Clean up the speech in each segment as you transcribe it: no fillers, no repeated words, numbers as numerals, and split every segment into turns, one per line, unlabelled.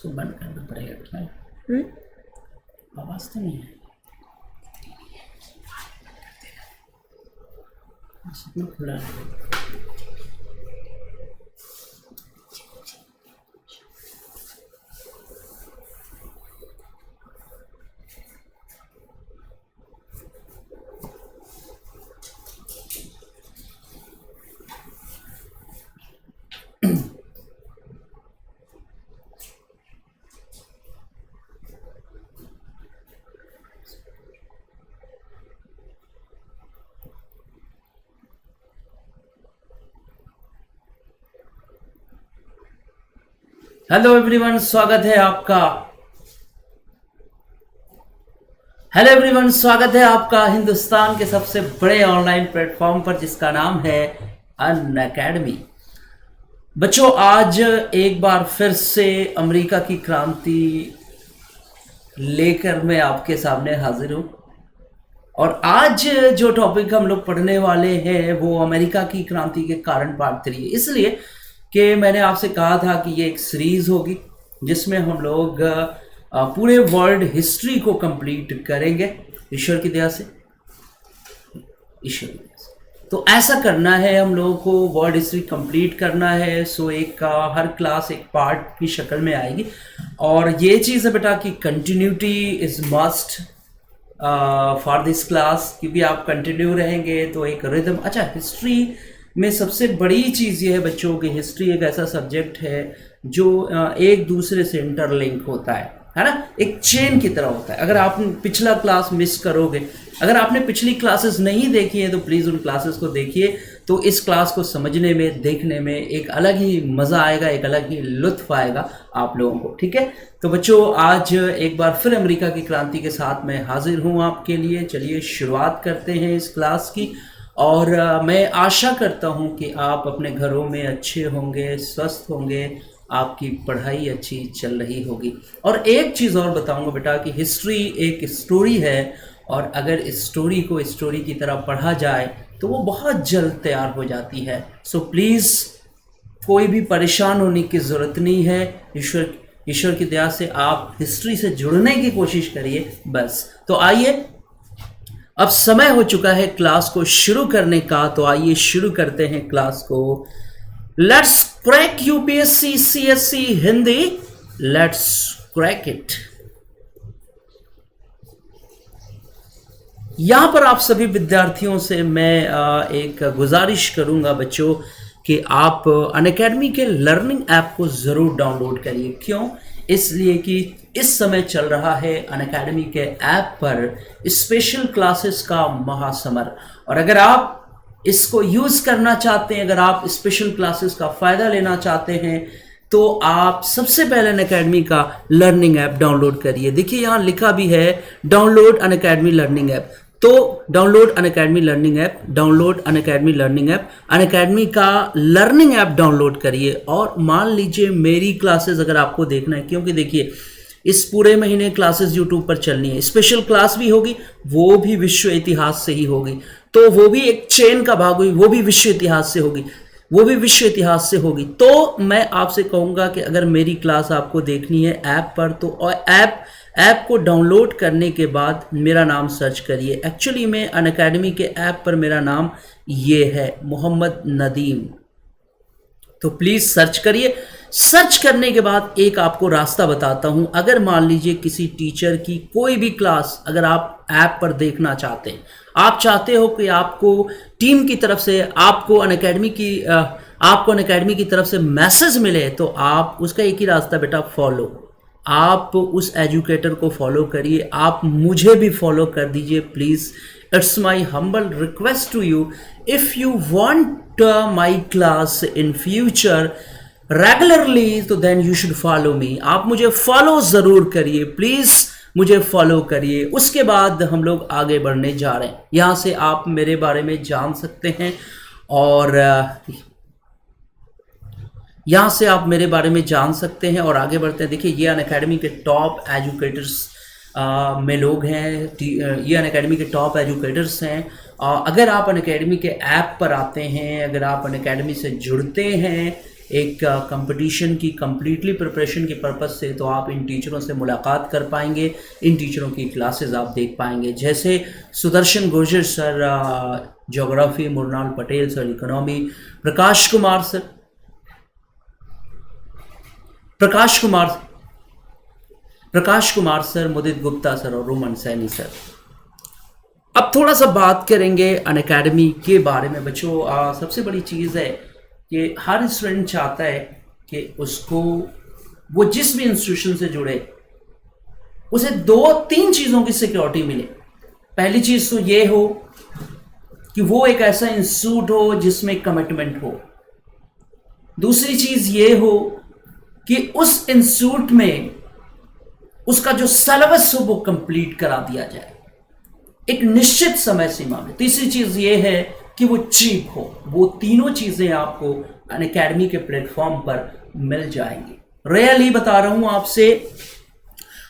इसको बंद करना पड़ेगा क्या? आवाज तो नहीं है, इतना खुला है। हेलो एवरीवन, स्वागत है आपका हिंदुस्तान के सबसे बड़े ऑनलाइन प्लेटफॉर्म पर जिसका नाम है अनअकैडमी। बच्चों, आज एक बार फिर से अमेरिका की क्रांति लेकर मैं आपके सामने हाजिर हूं और आज जो टॉपिक हम लोग पढ़ने वाले हैं वो अमेरिका की क्रांति के कारण पार्ट 3 है। इसलिए कि मैंने आपसे कहा था कि ये एक सीरीज होगी जिसमें हम लोग पूरे वर्ल्ड हिस्ट्री को कंप्लीट करेंगे ईश्वर की दया से। तो ऐसा करना है, हम लोगों को वर्ल्ड हिस्ट्री कंप्लीट करना है। सो हर क्लास एक पार्ट की शक्ल में आएगी और ये चीज़ है बेटा कि continuity is must for this class, क्योंकि आप कंटिन्यू रहेंगे तो एक रिदम। अच्छा, हिस्ट्री में सबसे बड़ी चीज़ ये है बच्चों की, हिस्ट्री एक ऐसा सब्जेक्ट है जो एक दूसरे से इंटरलिंक होता है ना, एक चेन की तरह होता है। अगर आप पिछला क्लास मिस करोगे, अगर आपने पिछली क्लासेस नहीं देखी है तो प्लीज़ उन क्लासेस को देखिए, तो इस क्लास को समझने में, देखने में एक अलग ही मज़ा आएगा, एक अलग ही लुत्फ आएगा आप लोगों को। ठीक है, तो बच्चों आज एक बार फिर अमेरिका की क्रांति के साथ मैं हाजिर हूँ आपके लिए। चलिए शुरुआत करते हैं इस क्लास की और मैं आशा करता हूं कि आप अपने घरों में अच्छे होंगे, स्वस्थ होंगे, आपकी पढ़ाई अच्छी चल रही होगी। और एक चीज़ और बताऊंगा बेटा कि हिस्ट्री एक स्टोरी है और अगर इस स्टोरी को स्टोरी की तरह पढ़ा जाए तो वो बहुत जल्द तैयार हो जाती है। सो प्लीज़ कोई भी परेशान होने की ज़रूरत नहीं है। ईश्वर की दया से आप हिस्ट्री से जुड़ने की कोशिश करिए बस। तो आइए, अब समय हो चुका है क्लास को शुरू करने का, तो आइए शुरू करते हैं क्लास को। Let's crack UPSC CSC Hindi, let's crack it. यहां पर आप सभी विद्यार्थियों से मैं एक गुजारिश करूंगा बच्चों कि आप अनअकैडमी के लर्निंग ऐप को जरूर डाउनलोड करिए। क्यों? इसलिए कि इस समय चल रहा है अनअकैडमी के ऐप पर स्पेशल क्लासेस का महासमर, और अगर आप इसको यूज करना चाहते हैं, अगर आप स्पेशल क्लासेस का फायदा लेना चाहते हैं तो आप सबसे पहले अनअकैडमी का लर्निंग ऐप डाउनलोड करिए। देखिए यहाँ लिखा भी है डाउनलोड अनअकैडमी लर्निंग ऐप। तो download Unacademy learning app, download Unacademy learning app, Unacademy का लर्निंग ऐप डाउनलोड करिए। और मान लीजिए मेरी क्लासेस अगर आपको देखना है, क्योंकि देखिए इस पूरे महीने क्लासेस यूट्यूब पर चलनी है, स्पेशल क्लास भी होगी, वो भी विश्व इतिहास से ही होगी, तो वो भी एक चेन का भाग हुई, वो भी विश्व इतिहास से होगी, वो भी विश्व इतिहास से होगी। तो मैं आपसे कहूँगा कि अगर मेरी क्लास आपको देखनी है ऐप पर, तो ऐप को डाउनलोड करने के बाद मेरा नाम सर्च करिए। एक्चुअली में अनअकैडमी के ऐप पर मेरा नाम ये है, मोहम्मद नदीम। तो प्लीज़ सर्च करिए। सर्च करने के बाद एक आपको रास्ता बताता हूं। अगर मान लीजिए किसी टीचर की कोई भी क्लास अगर आप ऐप पर देखना चाहते हैं, आप चाहते हो कि आपको टीम की तरफ से, आपको अनअकैडमी की तरफ से मैसेज मिले, तो आप उसका एक ही रास्ता बेटा, फॉलो। आप उस एजुकेटर को फॉलो करिए, आप मुझे भी फॉलो कर दीजिए please. It's my humble request to you, if you want my class in future regularly, तो then you should follow me. आप मुझे फॉलो ज़रूर करिए प्लीज़, मुझे फॉलो करिए। उसके बाद हम लोग आगे बढ़ने जा रहे हैं। यहाँ से आप मेरे बारे में जान सकते हैं और यहाँ से आप मेरे बारे में जान सकते हैं और आगे बढ़ते हैं। देखिए ये अनअकैडमी के टॉप एजुकेटर्स में लोग हैं, ये अनअकैडमी के टॉप एजुकेटर्स हैं। अगर आप अनअकैडमी के ऐप पर आते हैं, अगर आप अनअकैडमी से जुड़ते हैं एक कंपटीशन की कंप्लीटली प्रिपरेशन के पर्पज़ से, तो आप इन टीचरों से मुलाकात कर पाएंगे, इन टीचरों की क्लासेस आप देख पाएंगे, जैसे Sudarshan Gurjar sir geography, Murnal Patel sir economy, Prakash Kumar sir, Mudit Gupta sir और रोमन सैनी सर। अब थोड़ा सा बात करेंगे अनअकैडमी के बारे में बच्चों। सबसे बड़ी चीज़ है कि हर स्टूडेंट चाहता है कि उसको वो जिस भी इंस्टीट्यूशन से जुड़े उसे 2-3 चीज़ों की सिक्योरिटी मिले। पहली चीज़ तो ये हो कि वो एक ऐसा इंस्टीट्यूट हो जिसमें कमिटमेंट हो। दूसरी चीज़ ये हो कि उस इंस्टीट्यूट में उसका जो सिलेबस हो वो कंप्लीट करा दिया जाए एक निश्चित समय सीमा में। तीसरी चीज ये है कि वो चीप हो। वो तीनों चीजें आपको अनअकैडमी के प्लेटफॉर्म पर मिल जाएंगी। रियली बता रहा हूं आपसे,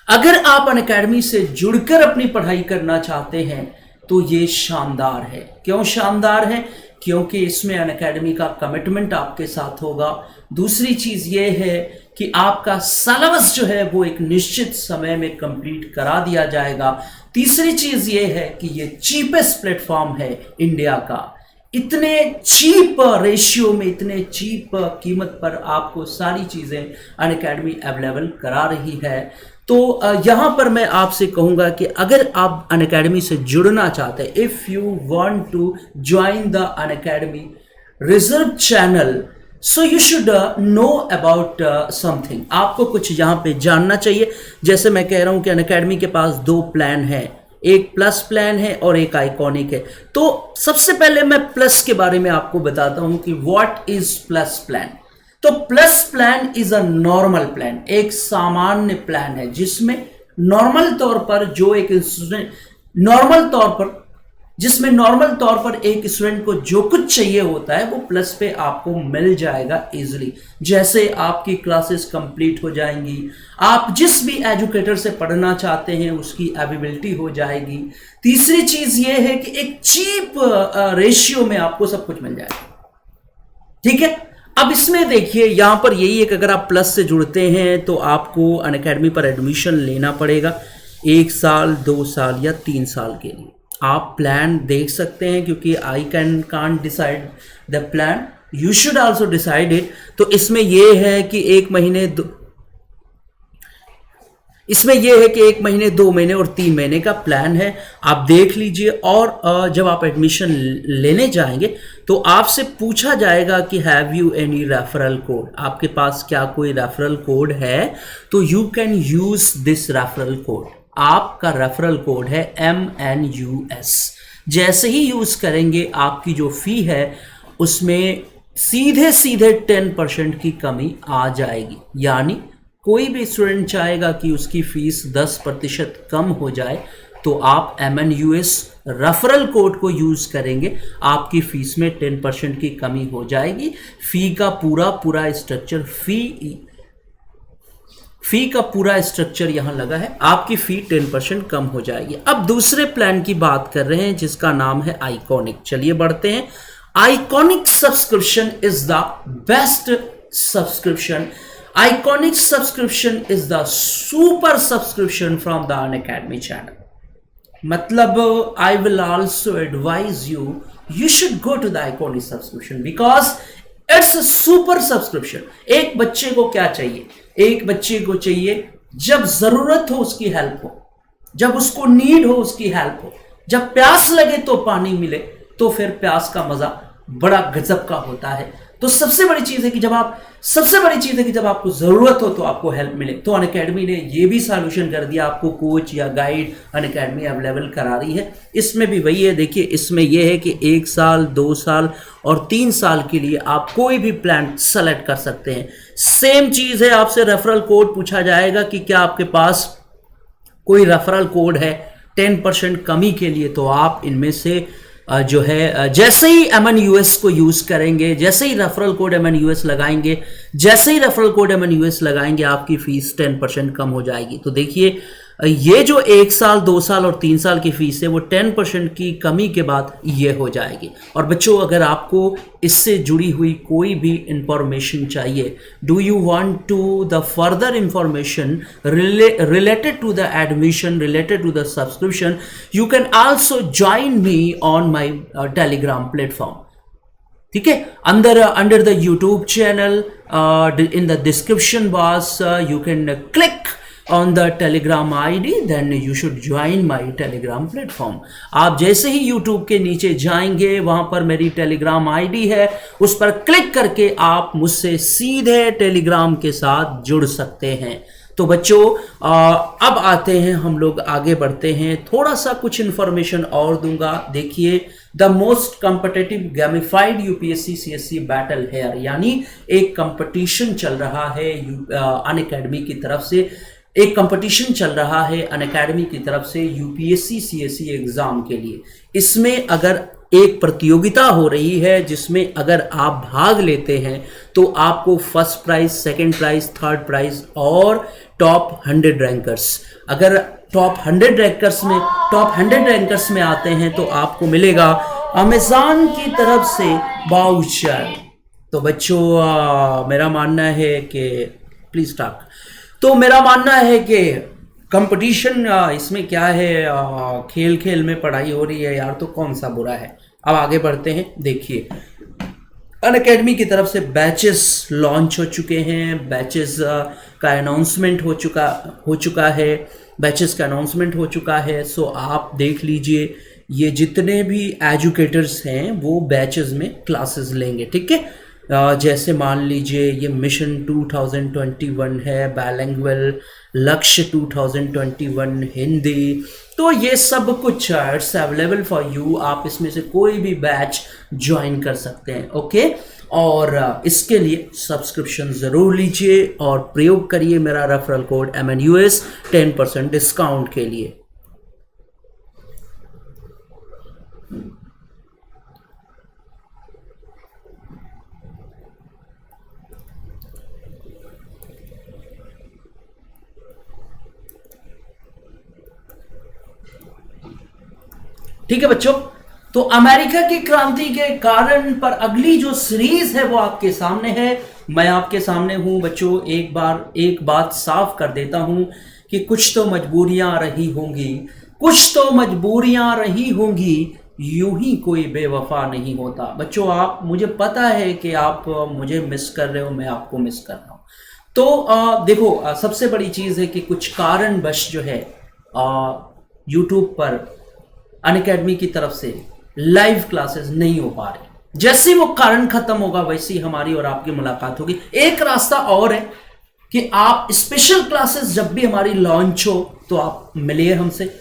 अगर आप अनअकैडमी से जुड़कर अपनी पढ़ाई करना चाहते हैं तो ये शानदार है। क्यों शानदार है? क्योंकि इसमें अनअकैडमी का कमिटमेंट आपके साथ होगा। दूसरी चीज ये है कि आपका सिलेबस जो है वो एक निश्चित समय में कंप्लीट करा दिया जाएगा। तीसरी चीज ये है कि ये चीपेस्ट प्लेटफॉर्म है इंडिया का। इतने चीप रेशियो में, इतने चीप कीमत पर आपको सारी चीजें अनअकैडमी अवेलेबल करा रही है। तो यहां पर मैं आपसे कहूंगा कि अगर आप अनअकैडमी से जुड़ना चाहते हैं, if you want to join the Unacademy reserve channel, so you should know about something. आपको कुछ यहाँ पे जानना चाहिए। जैसे मैं कह रहा हूं कि अनअकैडमी के पास 2 प्लान है, एक प्लस प्लान है और एक आइकॉनिक है। तो सबसे पहले मैं प्लस के बारे में आपको बताता हूं कि व्हाट इज प्लस प्लान। तो plus plan is a normal plan, एक सामान्य प्लान है जिसमें नॉर्मल तौर पर नॉर्मल तौर पर एक स्टूडेंट को जो कुछ चाहिए होता है वो प्लस पे आपको मिल जाएगा इजीली। जैसे आपकी क्लासेस कंप्लीट हो जाएंगी, आप जिस भी एजुकेटर से पढ़ना चाहते हैं उसकी अवेलेबिलिटी हो जाएगी। तीसरी चीज ये है कि एक चीप रेशियो में आपको सब कुछ मिल जाएगा। ठीक है, अब इसमें देखिए यहां पर यही है कि अगर आप प्लस से जुड़ते हैं तो आपको अनअकैडमी पर एडमिशन लेना पड़ेगा 1 साल, 2 साल या 3 साल के लिए। आप प्लान देख सकते हैं, क्योंकि I can't decide the plan, you should also decide it. तो इसमें यह है कि 1 महीने, 2 महीने और 3 महीने का प्लान है। आप देख लीजिए। और जब आप एडमिशन लेने जाएंगे तो आपसे पूछा जाएगा कि have you any referral code, आपके पास क्या कोई रेफरल कोड है? तो you can use this referral code. आपका रेफरल कोड है MNUS। जैसे ही यूज करेंगे आपकी जो फी है उसमें सीधे 10% की कमी आ जाएगी। यानी कोई भी स्टूडेंट चाहेगा कि उसकी फीस 10% कम हो जाए तो आप MNUS रेफरल कोड को यूज करेंगे, आपकी फीस में 10% की कमी हो जाएगी। फी का पूरा स्ट्रक्चर यहां लगा है, आपकी फी 10% कम हो जाएगी। अब दूसरे प्लान की बात कर रहे हैं जिसका नाम है आइकॉनिक। चलिए बढ़ते हैं। Iconic subscription is the best subscription. Iconic subscription is the super subscription from the Unacademy channel. मतलब I will also advise you, you should go to the Iconic subscription because it's a super subscription. एक बच्चे को क्या चाहिए? एक बच्चे को चाहिए जब जरूरत हो उसकी हेल्प हो, जब उसको नीड हो उसकी हेल्प हो, जब प्यास लगे तो पानी मिले, तो फिर प्यास का मजा बड़ा गजब का होता है। तो सबसे बड़ी चीज है कि जब आपको जरूरत हो तो आपको हेल्प मिले। तो अनअकैडमी ने ये भी सॉल्यूशन कर दिया, आपको कोच या गाइड अनअकैडमी अवेलेबल करा रही है। इसमें भी वही है, देखिए इसमें यह है कि 1 साल, 2 साल और 3 साल के लिए आप कोई भी प्लान सेलेक्ट कर सकते हैं। सेम चीज है, आपसे रेफरल कोड पूछा जाएगा कि क्या आपके पास कोई रेफरल कोड है 10% कमी के लिए। तो आप इनमें से जो है जैसे ही MNUS को यूज करेंगे, जैसे ही रेफरल कोड MNUS लगाएंगे, आपकी फीस 10% कम हो जाएगी। तो देखिए ये जो 1 साल 2 साल और 3 साल की फीस है वो 10% की कमी के बाद ये हो जाएगी। और बच्चों अगर आपको इससे जुड़ी हुई कोई भी इंफॉर्मेशन चाहिए, do you want to the further information related to the admission, related to the subscription, you can also join me on my Telegram platform। ठीक है, under the YouTube channel in the description box you can click on the telegram id, then you should join my telegram platform। आप जैसे ही YouTube के नीचे जाएंगे वहां पर मेरी टेलीग्राम आईडी है, उस पर क्लिक करके आप मुझसे सीधे टेलीग्राम के साथ जुड़ सकते हैं। तो बच्चों अब आते हैं, हम लोग आगे बढ़ते हैं, थोड़ा सा कुछ इंफॉर्मेशन और दूंगा। देखिए, the most competitive gamified UPSC CSC battle here, यानी एक कंपटीशन चल रहा है अनअकैडमी की तरफ से, एक कंपटीशन चल रहा है अनअकैडमी की तरफ से यूपीएससी सीएससी एग्जाम के लिए। इसमें अगर एक प्रतियोगिता हो रही है जिसमें अगर आप भाग लेते हैं तो आपको first prize, second prize, third prize और टॉप 100 रैंकर्स, अगर टॉप 100 रैंकर्स में आते हैं तो आपको मिलेगा अमेज़न की तरफ से वाउचर। तो बच्चों मेरा मानना है कि प्लीज टॉक, तो मेरा मानना है कि कंपटीशन इसमें क्या है, खेल खेल में पढ़ाई हो रही है यार, तो कौन सा बुरा है। अब आगे बढ़ते हैं। देखिए, अनअकैडमी की तरफ से बैचेस लॉन्च हो चुके हैं, बैचेस का अनाउंसमेंट हो चुका है। सो आप देख लीजिए, ये जितने भी एजुकेटर्स हैं वो बैचेस में क्लासेस लेंगे, ठीक है। जैसे मान लीजिए ये मिशन 2021 है, बाइलिंगुअल लक्ष्य 2021 हिंदी, तो ये सब कुछ इट्स अवेलेबल फॉर यू। आप इसमें से कोई भी बैच ज्वाइन कर सकते हैं, ओके। और इसके लिए सब्सक्रिप्शन ज़रूर लीजिए और प्रयोग करिए मेरा रेफरल कोड MNUS 10% डिस्काउंट के लिए। ठीक है बच्चों, तो अमेरिका की क्रांति के कारण पर अगली जो सीरीज है वो आपके सामने है। मैं आपके सामने हूं बच्चों, एक बात साफ कर देता हूं कि कुछ तो मजबूरियां रही होंगी, यूं ही कोई बेवफा नहीं होता। बच्चों, आप, मुझे पता है कि आप मुझे मिस कर रहे हो, मैं आपको मिस कर रहा हूं। तो देखो, सबसे बड़ी चीज है कि कुछ कारणवश जो है यूट्यूब पर अनअकैडमी की तरफ से लाइव क्लासेस नहीं हो पा रहे। जैसे ही वो कारण खत्म होगा वैसे ही हमारी और आपकी मुलाकात होगी। एक रास्ता और है कि आप स्पेशल क्लासेस जब भी हमारी लॉन्च हो तो आप मिलिए हमसे,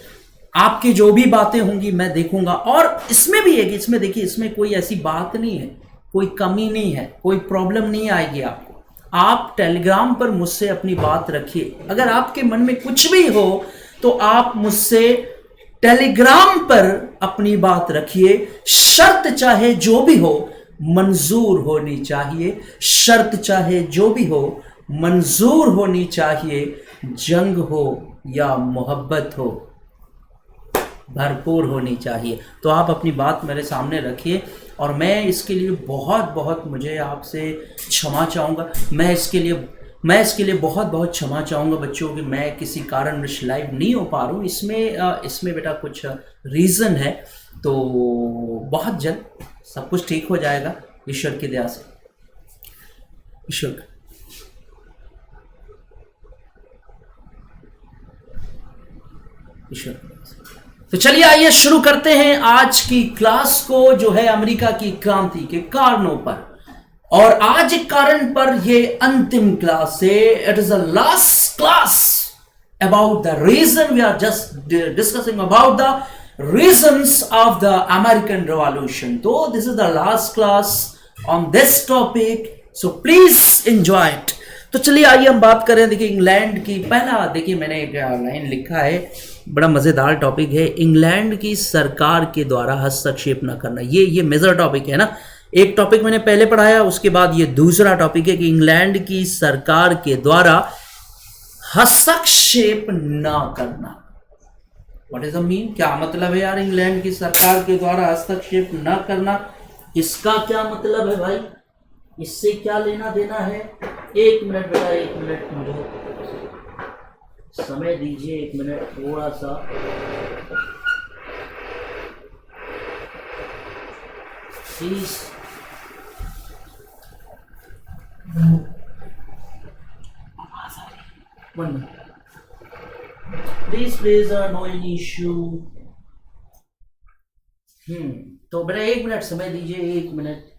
आपकी जो भी बातें होंगी मैं देखूंगा। और इसमें भी है कि इसमें देखिए, इसमें कोई ऐसी बात नहीं है, कोई कमी नहीं है, कोई प्रॉब्लम नहीं आएगी आपको। आप टेलीग्राम पर मुझसे अपनी बात रखिए, अगर आपके मन में कुछ भी हो तो आप मुझसे टेलीग्राम पर अपनी बात रखिए। शर्त चाहे जो भी हो मंजूर होनी चाहिए, शर्त चाहे जो भी हो मंजूर होनी चाहिए। जंग हो या मोहब्बत हो भरपूर होनी चाहिए। तो आप अपनी बात मेरे सामने रखिए और मैं इसके लिए बहुत मुझे आपसे क्षमा चाहूँगा। मैं इसके लिए बहुत क्षमा चाहूँगा बच्चों कि मैं किसी कारणवश लाइव नहीं हो पा रहा हूँ। इसमें बेटा कुछ रीज़न है, तो बहुत जल्द सब कुछ ठीक हो जाएगा ईश्वर की दया से। ईश्वर। तो चलिए आइए शुरू करते हैं आज की क्लास को, जो है अमेरिका की क्रांति के कारणों पर। और आज एक कारण पर ये अंतिम क्लास है। It is the last class about the reason, we are just discussing about the reasons of the American revolution. तो this is the last class on this topic, so please enjoy it. तो चलिए आइए हम बात करें। देखिए England की, पहला देखिए मैंने एक लाइन लिखा है, बड़ा मजेदार टॉपिक है, इंग्लैंड की सरकार के द्वारा हस्तक्षेप न करना। ये मेजर टॉपिक है ना। एक टॉपिक मैंने पहले पढ़ाया, उसके बाद ये दूसरा टॉपिक है कि इंग्लैंड की सरकार के द्वारा हस्तक्षेप ना करना। व्हाट इज द मीन, क्या मतलब है यार इंग्लैंड की सरकार के द्वारा हस्तक्षेप न करना? इसका क्या मतलब है भाई, इससे क्या लेना देना है? एक मिनट बेटा, एक मिनट, मुझे समय दीजिए, एक मिनट थोड़ा सा। Please one minute, please please, no any issue. तो बेटा एक मिनट समय दीजिए, एक मिनट।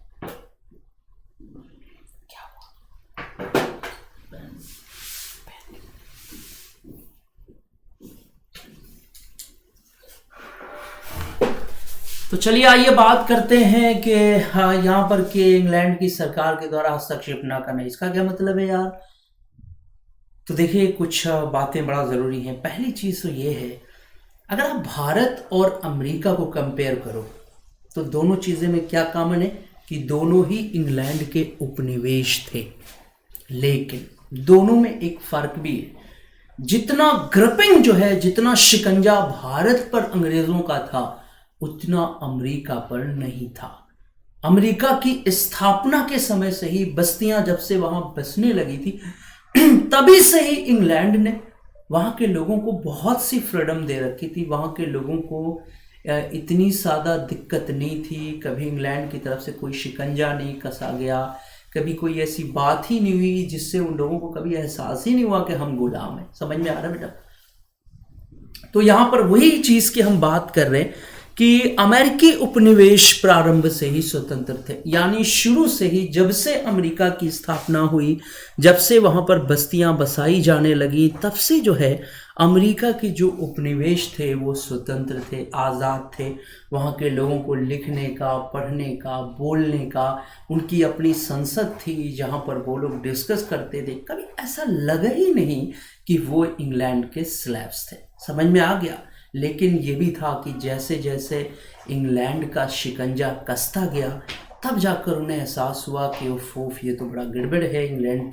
तो चलिए आइए बात करते हैं कि हाँ यहाँ पर कि इंग्लैंड की सरकार के द्वारा हस्तक्षेप ना करना, इसका क्या मतलब है यार? तो देखिए कुछ बातें बड़ा ज़रूरी हैं। पहली चीज़ तो ये है, अगर आप भारत और अमेरिका को कंपेयर करो तो दोनों चीज़ें में क्या कॉमन है कि दोनों ही इंग्लैंड के उपनिवेश थे। लेकिन दोनों में एक फ़र्क भी है, जितना ग्रिपिंग जो है, जितना शिकंजा भारत पर अंग्रेज़ों का था उतना अमेरिका पर नहीं था। अमेरिका की स्थापना के समय से ही बस्तियां जब से वहां बसने लगी थी तभी से ही इंग्लैंड ने वहां के लोगों को बहुत सी फ्रीडम दे रखी थी। वहां के लोगों को इतनी ज़्यादा दिक्कत नहीं थी, कभी इंग्लैंड की तरफ से कोई शिकंजा नहीं कसा गया, कभी कोई ऐसी बात ही नहीं हुई जिससे उन लोगों को कभी एहसास ही नहीं हुआ कि हम गुलाम हैं। समझ में आ रहा है बेटा? तो यहां पर वही चीज़ की हम बात कर रहे हैं कि अमेरिकी उपनिवेश प्रारंभ से ही स्वतंत्र थे, यानी शुरू से ही जब से अमेरिका की स्थापना हुई, जब से वहां पर बस्तियां बसाई जाने लगी, तब से जो है अमेरिका की जो उपनिवेश थे वो स्वतंत्र थे, आज़ाद थे। वहां के लोगों को लिखने का, पढ़ने का, बोलने का, उनकी अपनी संसद थी जहां पर वो लोग डिस्कस करते थे। कभी ऐसा लगा ही नहीं कि वो इंग्लैंड के स्लैव्स थे। समझ में आ गया? लेकिन ये भी था कि जैसे जैसे इंग्लैंड का शिकंजा कसता गया तब जाकर उन्हें एहसास हुआ कि उफ ये तो बड़ा गड़बड़ है, इंग्लैंड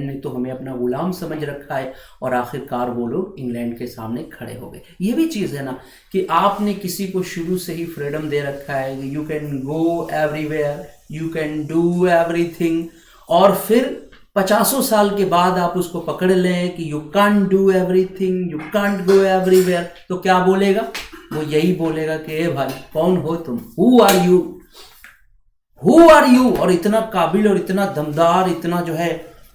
ने तो हमें अपना गुलाम समझ रखा है। और आखिरकार वो लोग इंग्लैंड के सामने खड़े हो गए। ये भी चीज़ है ना कि आपने किसी को शुरू से ही फ्रीडम दे रखा है, you can go everywhere, you can do everything, और फिर 50 साल के बाद आप उसको पकड़ लें कि you can't do everything, you can't go everywhere, तो क्या बोलेगा? वो यही बोलेगा कि ए भाई कौन हो तुम, who are you, who are you? और इतना काबिल और इतना दमदार, इतना जो है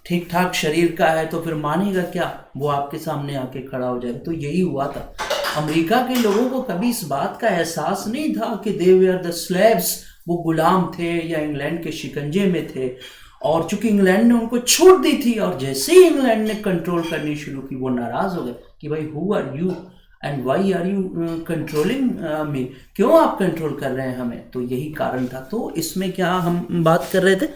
ठीक ठाक शरीर का है, तो फिर मानेगा क्या? वो आपके सामने आके खड़ा हो जाएगा। तो यही हुआ था। अमेरिका के लोगों को कभी इस बात का एहसास नहीं था कि दे वर द स्लेव्स, वो गुलाम थे या इंग्लैंड के शिकंजे में थे। और चूंकि इंग्लैंड ने उनको छूट दी थी और जैसे ही इंग्लैंड ने कंट्रोल करनी शुरू की, वो नाराज हो गए कि भाई who are you and why are you controlling me, क्यों आप कंट्रोल कर रहे हैं हमें? तो यही कारण था। तो इसमें क्या हम बात कर रहे थे,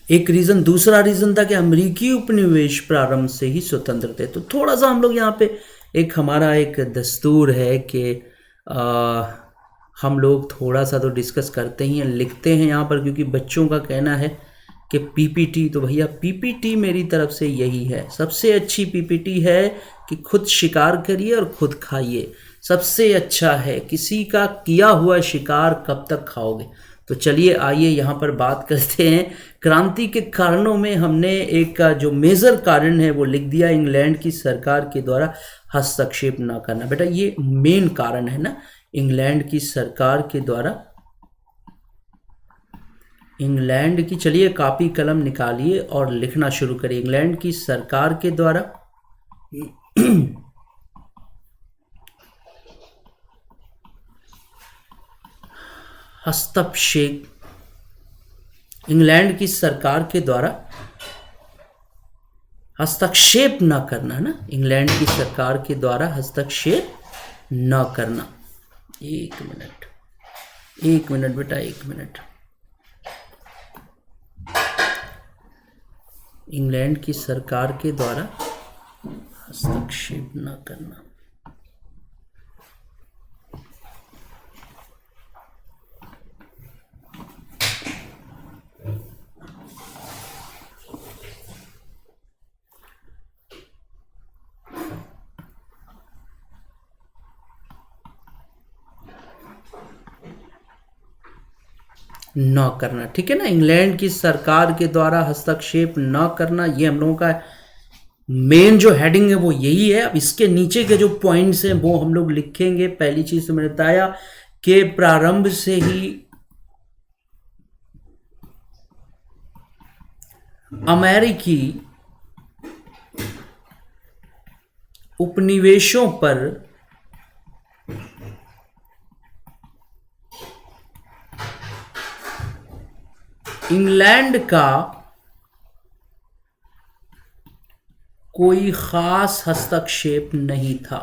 एक रीजन, दूसरा रीजन था कि अमेरिकी उपनिवेश प्रारंभ से ही स्वतंत्र थे। तो थोड़ा सा हम लोग यहाँ पे एक हमारा एक दस्तूर है कि हम लोग थोड़ा सा तो डिस्कस करते ही हैं, लिखते हैं यहाँ पर, क्योंकि बच्चों का कहना है कि पीपीटी, तो भैया पीपीटी मेरी तरफ से यही है, सबसे अच्छी पीपीटी है कि खुद शिकार करिए और खुद खाइए, सबसे अच्छा है। किसी का किया हुआ शिकार कब तक खाओगे? तो चलिए आइए यहाँ पर बात करते हैं क्रांति के कारणों में। हमने एक जो मेजर कारण है वो लिख दिया, इंग्लैंड की सरकार के द्वारा हस्तक्षेप ना करना। बेटा ये मेन कारण है ना, इंग्लैंड की सरकार के द्वारा, इंग्लैंड की, चलिए कापी कलम निकालिए और लिखना शुरू करिए। इंग्लैंड की सरकार के द्वारा हस्तक्षेप, इंग्लैंड की सरकार के द्वारा हस्तक्षेप न करना है ना, इंग्लैंड की सरकार के द्वारा हस्तक्षेप न करना। एक मिनट, एक मिनट बेटा, एक मिनट। इंग्लैंड की सरकार के द्वारा हस्तक्षेप न करना। न करना, ठीक है ना। इंग्लैंड की सरकार के द्वारा हस्तक्षेप न करना, ये हम लोगों का मेन जो हेडिंग है वो यही है। अब इसके नीचे के जो पॉइंट्स हैं वो हम लोग लिखेंगे। पहली चीज तो मैंने बताया कि प्रारंभ से ही अमेरिकी उपनिवेशों पर इंग्लैंड का कोई खास हस्तक्षेप नहीं था।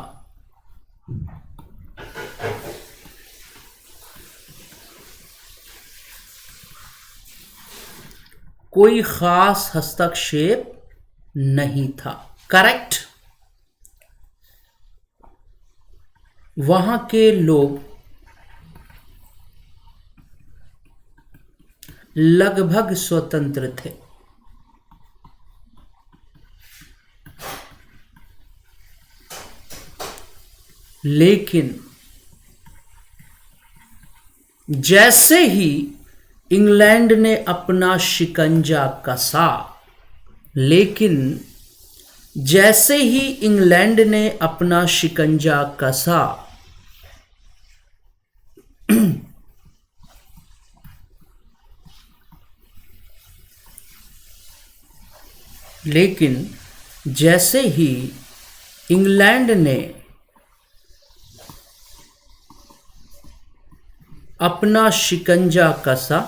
कोई खास हस्तक्षेप नहीं था, करेक्ट। वहां के लोग लगभग स्वतंत्र थे। लेकिन जैसे ही इंग्लैंड ने अपना शिकंजा कसा, लेकिन जैसे ही इंग्लैंड ने अपना शिकंजा कसा, लेकिन जैसे ही इंग्लैंड ने अपना शिकंजा कसा,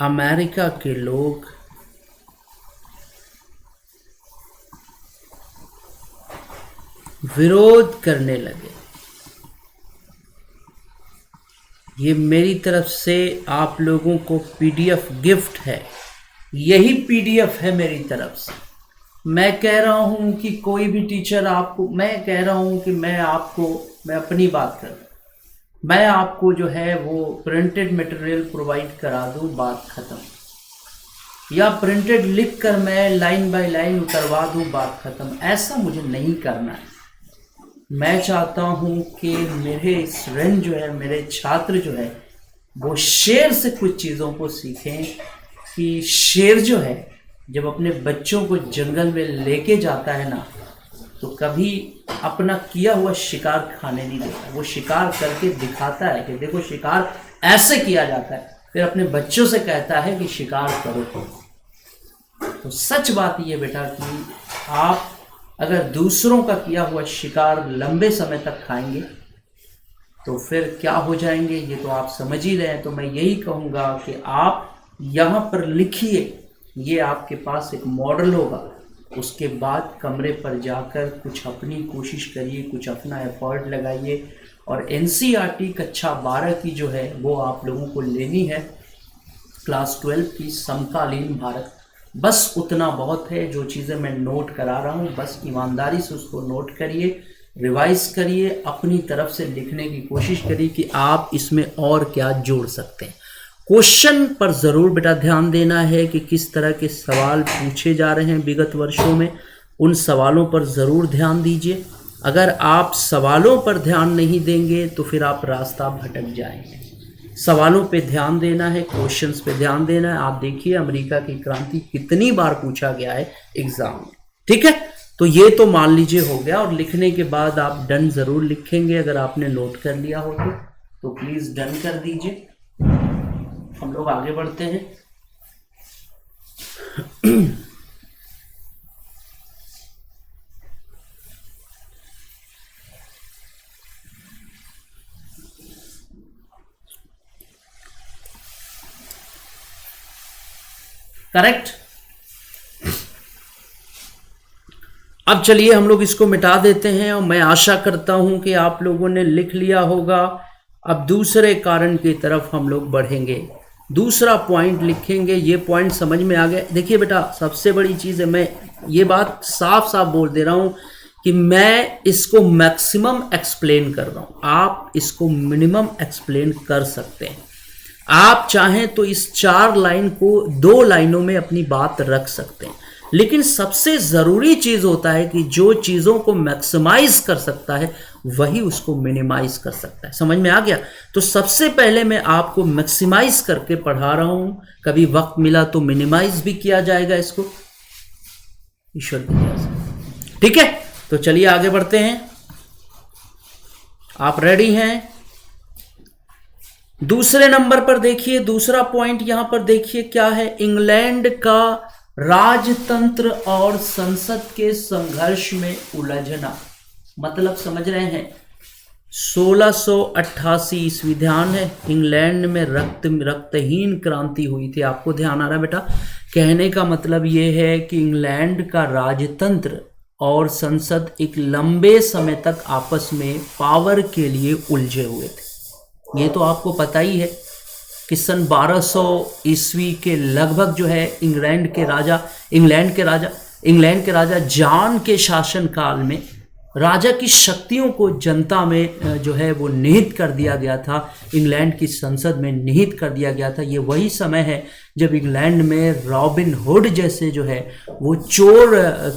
अमेरिका के लोग विरोध करने लगे। ये मेरी तरफ से आप लोगों को पीडीएफ गिफ्ट है, यही पीडीएफ है मेरी तरफ से। मैं कह रहा हूं कि कोई भी टीचर आपको, मैं कह रहा हूं कि मैं अपनी बात कर रहा हूं, मैं आपको जो है वो प्रिंटेड मटेरियल प्रोवाइड करा दूं, बात खत्म। या प्रिंटेड लिख कर मैं लाइन बाय लाइन उतरवा दूं, बात खत्म। ऐसा मुझे नहीं करना है। मैं चाहता हूं कि मेरे स्टूडेंट जो है, मेरे छात्र जो है, वो शेर से कुछ चीज़ों को सीखें कि शेर जो है जब अपने बच्चों को जंगल में लेके जाता है ना, तो कभी अपना किया हुआ शिकार खाने नहीं देता। वो शिकार करके दिखाता है कि देखो शिकार ऐसे किया जाता है, फिर अपने बच्चों से कहता है कि शिकार करो। तो सच बात ये बेटा कि आप अगर दूसरों का किया हुआ शिकार लंबे समय तक खाएंगे तो फिर क्या हो जाएंगे ये तो आप समझ ही रहे हैं। तो मैं यही कहूँगा कि आप यहाँ पर लिखिए, ये आपके पास एक मॉडल होगा। उसके बाद कमरे पर जाकर कुछ अपनी कोशिश करिए, कुछ अपना एफर्ट लगाइए। और एनसीईआरटी कक्षा 12 की जो है वो आप लोगों को लेनी है, क्लास 12 की समकालीन भारत। बस उतना बहुत है। जो चीज़ें मैं नोट करा रहा हूँ बस ईमानदारी से उसको नोट करिए, रिवाइज करिए, अपनी तरफ से लिखने की कोशिश करिए कि आप इसमें और क्या जोड़ सकते हैं। क्वेश्चन पर ज़रूर बेटा ध्यान देना है कि किस तरह के सवाल पूछे जा रहे हैं विगत वर्षों में, उन सवालों पर ज़रूर ध्यान दीजिए। अगर आप सवालों पर ध्यान नहीं देंगे तो फिर आप रास्ता भटक जाएंगे। सवालों पे ध्यान देना है, क्वेश्चंस पे ध्यान देना है। आप देखिए अमेरिका की क्रांति कितनी बार पूछा गया है एग्जाम में, ठीक है। तो ये तो मान लीजिए हो गया। और लिखने के बाद आप डन ज़रूर लिखेंगे। अगर आपने नोट कर लिया हो तो प्लीज़ डन कर दीजिए। हम लोग आगे बढ़ते हैं। करेक्ट। अब चलिए हम लोग इसको मिटा देते हैं और मैं आशा करता हूं कि आप लोगों ने लिख लिया होगा। अब दूसरे कारण की तरफ हम लोग बढ़ेंगे, दूसरा पॉइंट लिखेंगे। ये पॉइंट समझ में आ गया। देखिए बेटा सबसे बड़ी चीज़ है, मैं ये बात साफ साफ बोल दे रहा हूँ कि मैं इसको मैक्सिमम एक्सप्लेन कर रहा हूँ, आप इसको मिनिमम एक्सप्लेन कर सकते हैं। आप चाहें तो इस 4 लाइन को 2 लाइनों में अपनी बात रख सकते हैं, लेकिन सबसे ज़रूरी चीज़ होता है कि जो चीज़ों को मैक्सिमाइज कर सकता है वही उसको मिनिमाइज कर सकता है। समझ में आ गया? तो सबसे पहले मैं आपको मैक्सिमाइज करके पढ़ा रहा हूं, कभी वक्त मिला तो मिनिमाइज भी किया जाएगा इसको, ईश्वर की दया से। ठीक है, तो चलिए आगे बढ़ते हैं। आप रेडी हैं? दूसरे नंबर पर देखिए, दूसरा पॉइंट यहां पर देखिए क्या है। इंग्लैंड का राजतंत्र और संसद के संघर्ष में उलझना, मतलब समझ रहे हैं। 1688 ईस्वी, ध्यान है, इंग्लैंड में रक्तहीन क्रांति हुई थी। आपको ध्यान आ रहा है बेटा? कहने का मतलब यह है कि इंग्लैंड का राजतंत्र और संसद एक लंबे समय तक आपस में पावर के लिए उलझे हुए थे। ये तो आपको पता ही है कि सन 1200 ईस्वी के लगभग जो है इंग्लैंड के राजा जॉन के शासन काल में राजा की शक्तियों को जनता में जो है वो निहित कर दिया गया था, इंग्लैंड की संसद में निहित कर दिया गया था। ये वही समय है जब इंग्लैंड में रॉबिन हुड जैसे जो है वो चोर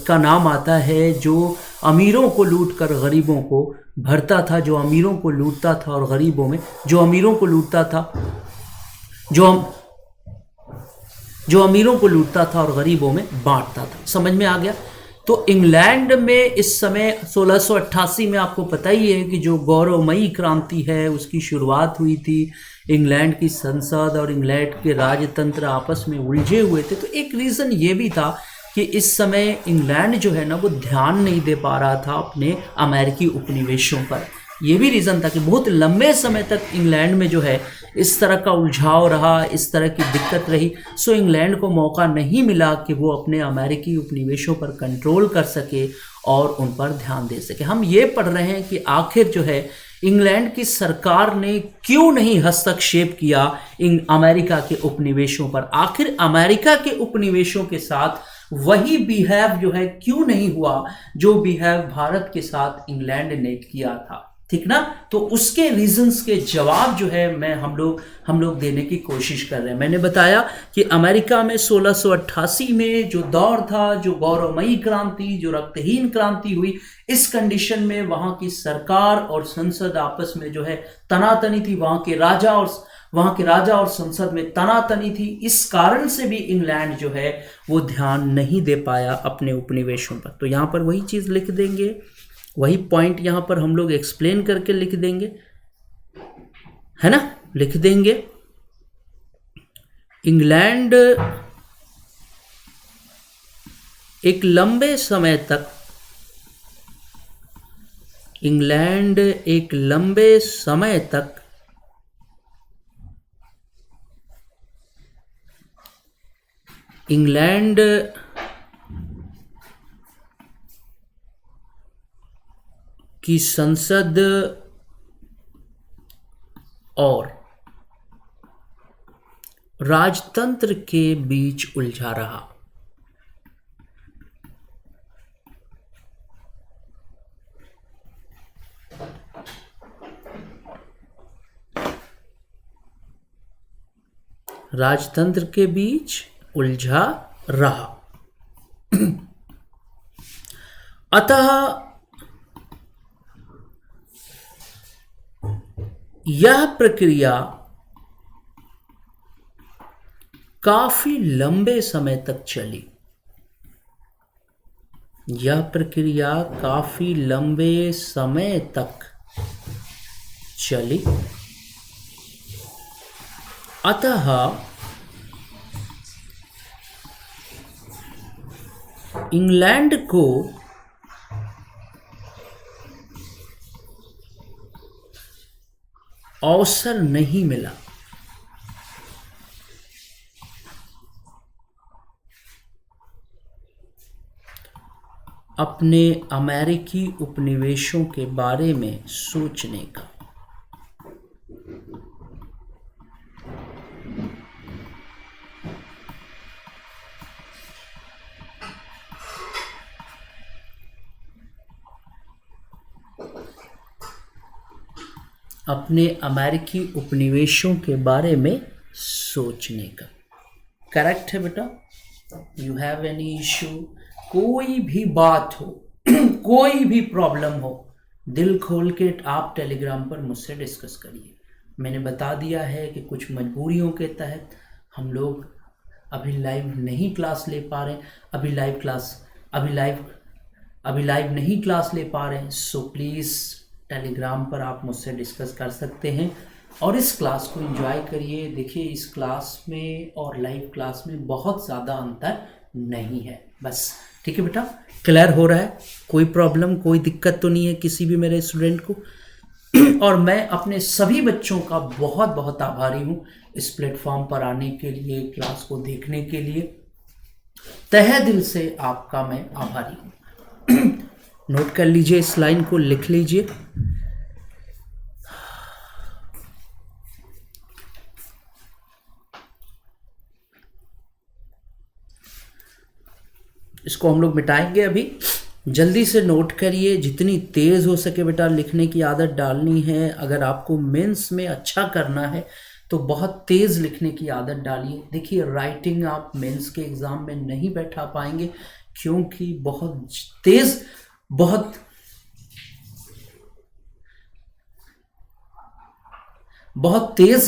का नाम आता है, जो अमीरों को लूट कर गरीबों को भरता था, जो अमीरों को लूटता था और गरीबों में, जो अमीरों को लूटता था और गरीबों में बांटता था। समझ में आ गया? तो इंग्लैंड में इस समय 1688 में आपको पता ही है कि जो गौरवमयी क्रांति है उसकी शुरुआत हुई थी। इंग्लैंड की संसद और इंग्लैंड के राजतंत्र आपस में उलझे हुए थे। तो एक रीज़न ये भी था कि इस समय इंग्लैंड जो है ना वो ध्यान नहीं दे पा रहा था अपने अमेरिकी उपनिवेशों पर। ये भी रीज़न था कि बहुत लंबे समय तक इंग्लैंड में जो है इस तरह का उलझाव रहा, इस तरह की दिक्कत रही। सो इंग्लैंड को मौका नहीं मिला कि वो अपने अमेरिकी उपनिवेशों पर कंट्रोल कर सके और उन पर ध्यान दे सके। हम ये पढ़ रहे हैं कि आखिर जो है इंग्लैंड की सरकार ने क्यों नहीं हस्तक्षेप किया इन अमेरिका के उपनिवेशों पर। आखिर अमेरिका के उपनिवेशों के साथ वही बिहेव जो है क्यों नहीं हुआ जो बिहेव भारत के साथ इंग्लैंड ने किया था। ठीक ना? तो उसके रीजंस के जवाब जो है हम लोग देने की कोशिश कर रहे हैं। मैंने बताया कि अमेरिका में 1688 में जो दौर था, जो गौरवमयी क्रांति, जो रक्तहीन क्रांति हुई, इस कंडीशन में वहां की सरकार और संसद आपस में जो है तनातनी थी। वहां के राजा और संसद में तनातनी थी। इस कारण से भी इंग्लैंड जो है वो ध्यान नहीं दे पाया अपने उपनिवेशों पर। तो यहां पर वही चीज लिख देंगे, वही पॉइंट यहां पर हम लोग एक्सप्लेन करके लिख देंगे, है ना? लिख देंगे इंग्लैंड एक लंबे समय तक इंग्लैंड की संसद और राजतंत्र के बीच उलझा रहा। राजतंत्र के बीच उलझा रहा। अतः यह प्रक्रिया काफी लंबे समय तक चली। अतः इंग्लैंड को अवसर नहीं मिला अपने अमेरिकी उपनिवेशों के बारे में सोचने का। अपने अमेरिकी उपनिवेशों के बारे में सोचने का। करेक्ट है बेटा? यू हैव एनी इशू, कोई भी बात हो कोई भी प्रॉब्लम हो, दिल खोल के आप टेलीग्राम पर मुझसे डिस्कस करिए। मैंने बता दिया है कि कुछ मजबूरियों के तहत हम लोग अभी लाइव नहीं क्लास ले पा रहे हैं, अभी लाइव नहीं क्लास ले पा रहे हैं। सो प्लीज़ टेलीग्राम पर आप मुझसे डिस्कस कर सकते हैं और इस क्लास को एंजॉय करिए। देखिए, इस क्लास में और लाइव क्लास में बहुत ज़्यादा अंतर नहीं है। बस ठीक है बेटा, क्लियर हो रहा है? कोई प्रॉब्लम, कोई दिक्कत तो नहीं है किसी भी मेरे स्टूडेंट को? और मैं अपने सभी बच्चों का बहुत बहुत आभारी हूँ इस प्लेटफॉर्म पर आने के लिए, क्लास को देखने के लिए। तहे दिल से आपका मैं आभारी हूँ। नोट कर लीजिए, इस लाइन को लिख लीजिए। इसको हम लोग मिटाएंगे अभी। जल्दी से नोट करिए, जितनी तेज़ हो सके बेटा लिखने की आदत डालनी है। अगर आपको मेंस में अच्छा करना है तो बहुत तेज़ लिखने की आदत डालिए। देखिए, राइटिंग आप मेंस के एग्ज़ाम में नहीं बैठा पाएंगे क्योंकि बहुत तेज़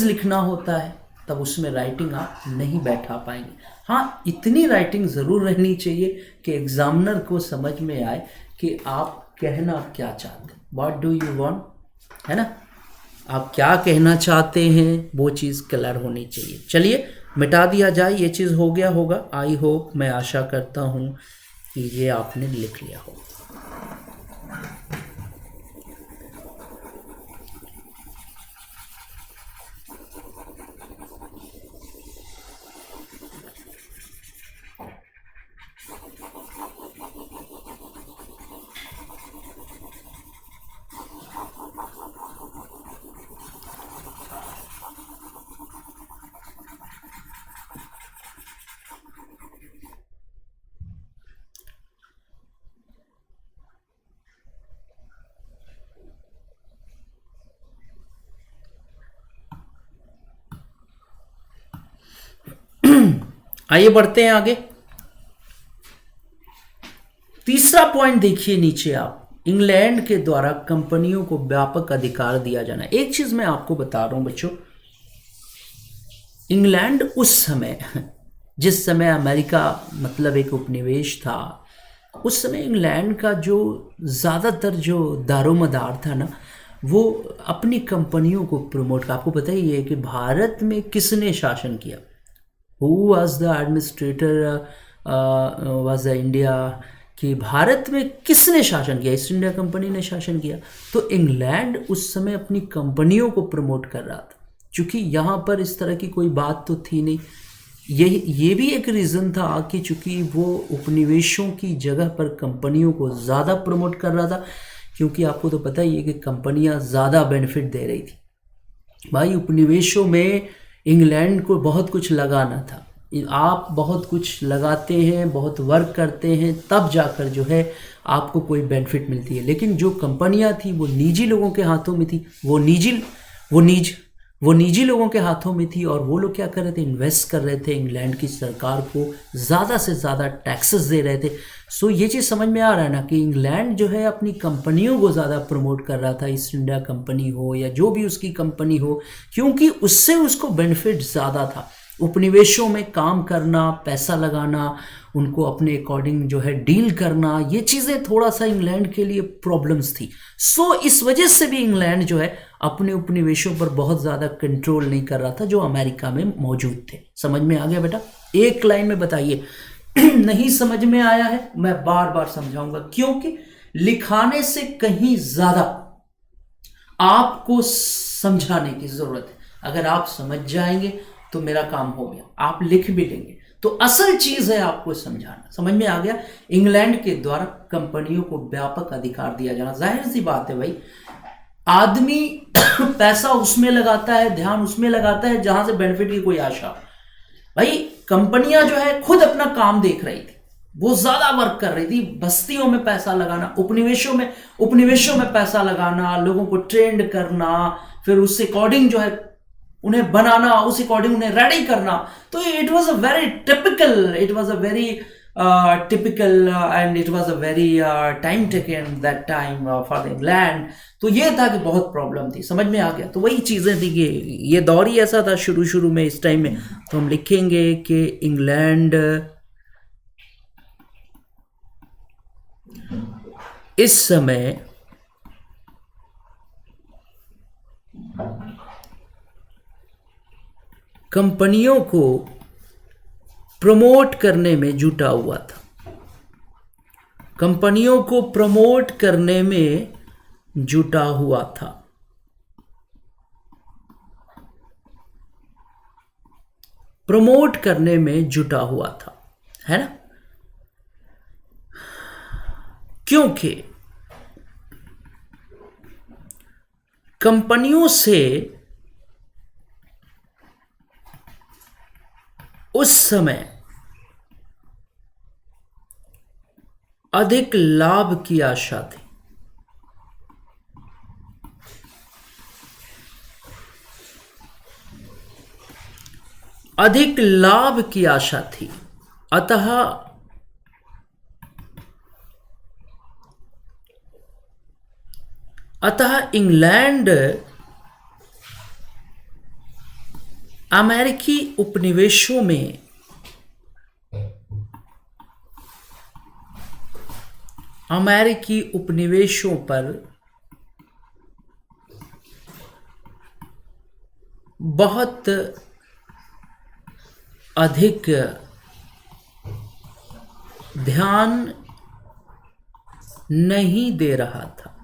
लिखना होता है, तब उसमें राइटिंग आप नहीं बैठा पाएंगे। हाँ, इतनी राइटिंग ज़रूर रहनी चाहिए कि एग्जामिनर को समझ में आए कि आप कहना क्या चाहते हैं, व्हाट डू यू वांट, है ना, आप क्या कहना चाहते हैं, वो चीज़ क्लियर होनी चाहिए। चलिए मिटा दिया जाए, ये चीज़ हो गया होगा। आई होप, मैं आशा करता हूँ कि ये आपने लिख लिया होगा। आइए बढ़ते हैं आगे। तीसरा पॉइंट देखिए नीचे आप, इंग्लैंड के द्वारा कंपनियों को व्यापक अधिकार दिया जाना। एक चीज मैं आपको बता रहा हूं बच्चों, इंग्लैंड उस समय, जिस समय अमेरिका मतलब एक उपनिवेश था, उस समय इंग्लैंड का जो ज़्यादातर जो दारोमदार था ना, वो अपनी कंपनियों को प्रमोट कर। आपको पता ही है कि भारत में किसने शासन किया, who was the administrator was the India, कि भारत में किसने शासन किया? ईस्ट इंडिया कंपनी ने शासन किया। तो इंग्लैंड उस समय अपनी कंपनियों को प्रमोट कर रहा था, क्योंकि यहाँ पर इस तरह की कोई बात तो थी नहीं। ये भी एक रीज़न था कि चूँकि वो उपनिवेशों की जगह पर कंपनियों को ज़्यादा प्रमोट कर रहा था, क्योंकि आपको तो पता ही है कि कंपनियाँ ज़्यादा बेनिफिट दे रही थी। भाई, उपनिवेशों में इंग्लैंड को बहुत कुछ लगाना था। आप बहुत कुछ लगाते हैं, बहुत वर्क करते हैं, तब जाकर जो है आपको कोई बेनिफिट मिलती है। लेकिन जो कंपनियां थी वो निजी लोगों के हाथों में थी, वो निजी लोगों के हाथों में थी। और वो लोग क्या कर रहे थे? इन्वेस्ट कर रहे थे, इंग्लैंड की सरकार को ज़्यादा से ज़्यादा टैक्सेस दे रहे थे। सो ये चीज़ समझ में आ रहा है ना कि इंग्लैंड जो है अपनी कंपनियों को ज़्यादा प्रमोट कर रहा था, ईस्ट इंडिया कंपनी हो या जो भी उसकी कंपनी हो, क्योंकि उससे उसको बेनिफिट ज़्यादा था। उपनिवेशों में काम करना, पैसा लगाना, उनको अपने अकॉर्डिंग जो है डील करना, ये चीज़ें थोड़ा सा इंग्लैंड के लिए प्रॉब्लम्स थी। सो इस वजह से भी इंग्लैंड जो है अपने उपनिवेशों पर बहुत ज़्यादा कंट्रोल नहीं कर रहा था जो अमेरिका में मौजूद थे। समझ में आ गया बेटा? एक लाइन में बताइए। नहीं समझ में आया है मैं बार बार समझाऊंगा, क्योंकि लिखाने से कहीं ज़्यादा आपको समझाने की ज़रूरत है। अगर आप समझ जाएंगे तो मेरा काम हो गया, आप लिख भी लेंगे। तो असल चीज है आपको समझाना। समझ में आ गया? इंग्लैंड के द्वारा कंपनियों को व्यापक अधिकार दिया जाना। जाहिर सी बात है भाई, आदमी पैसा उसमें लगाता है, ध्यान उसमें लगाता है जहां से बेनिफिट की कोई आशा। भाई, कंपनियां जो है खुद अपना काम देख रही थी, वो ज्यादा वर्क कर रही थी। बस्तियों में पैसा लगाना, उपनिवेशों में पैसा लगाना, लोगों को ट्रेंड करना, फिर उससे अकॉर्डिंग जो है उन्हें बनाना, उस अकॉर्डिंग उन्हें रेडी करना। तो it was a very typical, it was a very typical and it was a very time taken that time for the England. तो ये था कि बहुत प्रॉब्लम थी, समझ में आ गया। तो वही चीज़ें थी कि ये दौर ही ऐसा था शुरू शुरू में, इस टाइम में। तो हम लिखेंगे कि इंग्लैंड इस समय कंपनियों को प्रमोट करने में जुटा हुआ था, कंपनियों को प्रमोट करने में जुटा हुआ था। प्रमोट करने में जुटा हुआ था, है ना? क्योंकि कंपनियों से उस समय अधिक लाभ की आशा थी। अधिक लाभ की आशा थी। अतः इंग्लैंड अमेरिकी उपनिवेशों में अमेरिकी उपनिवेशों पर बहुत अधिक ध्यान नहीं दे रहा था।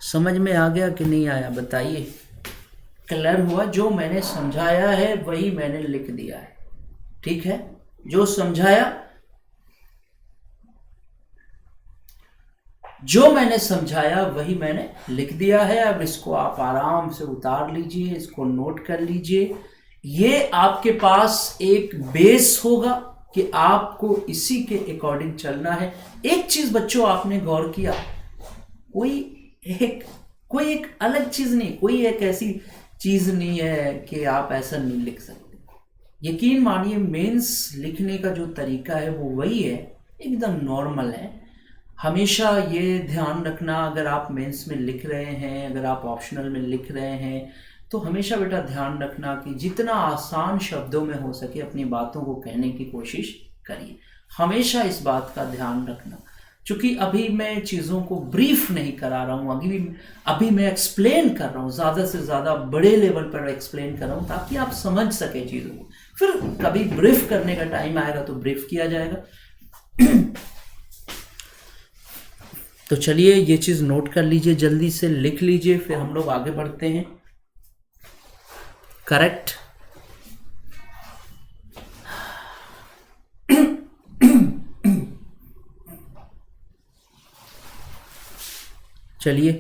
समझ में आ गया कि नहीं आया, बताइए? क्लियर हुआ? जो मैंने समझाया है वही मैंने लिख दिया है, ठीक है? जो समझाया, जो मैंने समझाया वही मैंने लिख दिया है। अब इसको आप आराम से उतार लीजिए, इसको नोट कर लीजिए। ये आपके पास एक बेस होगा कि आपको इसी के अकॉर्डिंग चलना है। एक चीज बच्चों आपने गौर किया, कोई एक अलग चीज नहीं, कोई एक ऐसी चीज नहीं है कि आप ऐसा नहीं लिख सकते। यकीन मानिए, मेंस लिखने का जो तरीका है वो वही है, एकदम नॉर्मल है। हमेशा ये ध्यान रखना, अगर आप मेंस में लिख रहे हैं, अगर आप ऑप्शनल में लिख रहे हैं, तो हमेशा बेटा ध्यान रखना कि जितना आसान शब्दों में हो सके अपनी बातों को कहने की कोशिश करिए। हमेशा इस बात का ध्यान रखना, क्योंकि अभी मैं चीज़ों को ब्रीफ नहीं करा रहा हूँ, अभी मैं एक्सप्लेन कर रहा हूँ, ज़्यादा से ज़्यादा बड़े लेवल पर एक्सप्लेन कर रहा हूँ ताकि आप समझ सके चीज़ों को। फिर कभी ब्रीफ करने का टाइम आएगा तो ब्रीफ किया जाएगा। तो चलिए ये चीज़ नोट कर लीजिए, जल्दी से लिख लीजिए, फिर हम लोग आगे बढ़ते हैं। करेक्ट? चलिए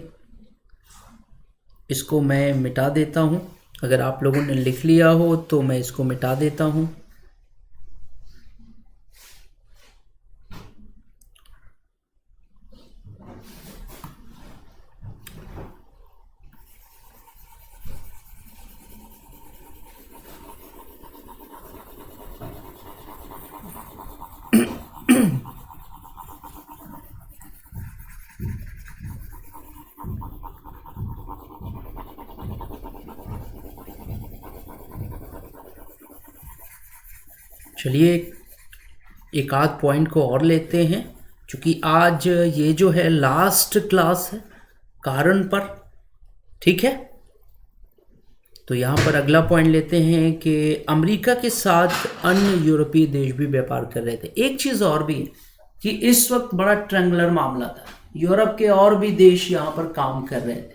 इसको मैं मिटा देता हूं। अगर आप लोगों ने लिख लिया हो तो मैं इसको मिटा देता हूं। चलिए एक आध पॉइंट को और लेते हैं, क्योंकि आज ये जो है लास्ट क्लास है कारण पर, ठीक है? तो यहाँ पर अगला पॉइंट लेते हैं कि अमेरिका के साथ अन्य यूरोपीय देश भी व्यापार कर रहे थे। एक चीज़ और भी है कि इस वक्त बड़ा ट्रेंगुलर मामला था। यूरोप के और भी देश यहाँ पर काम कर रहे थे,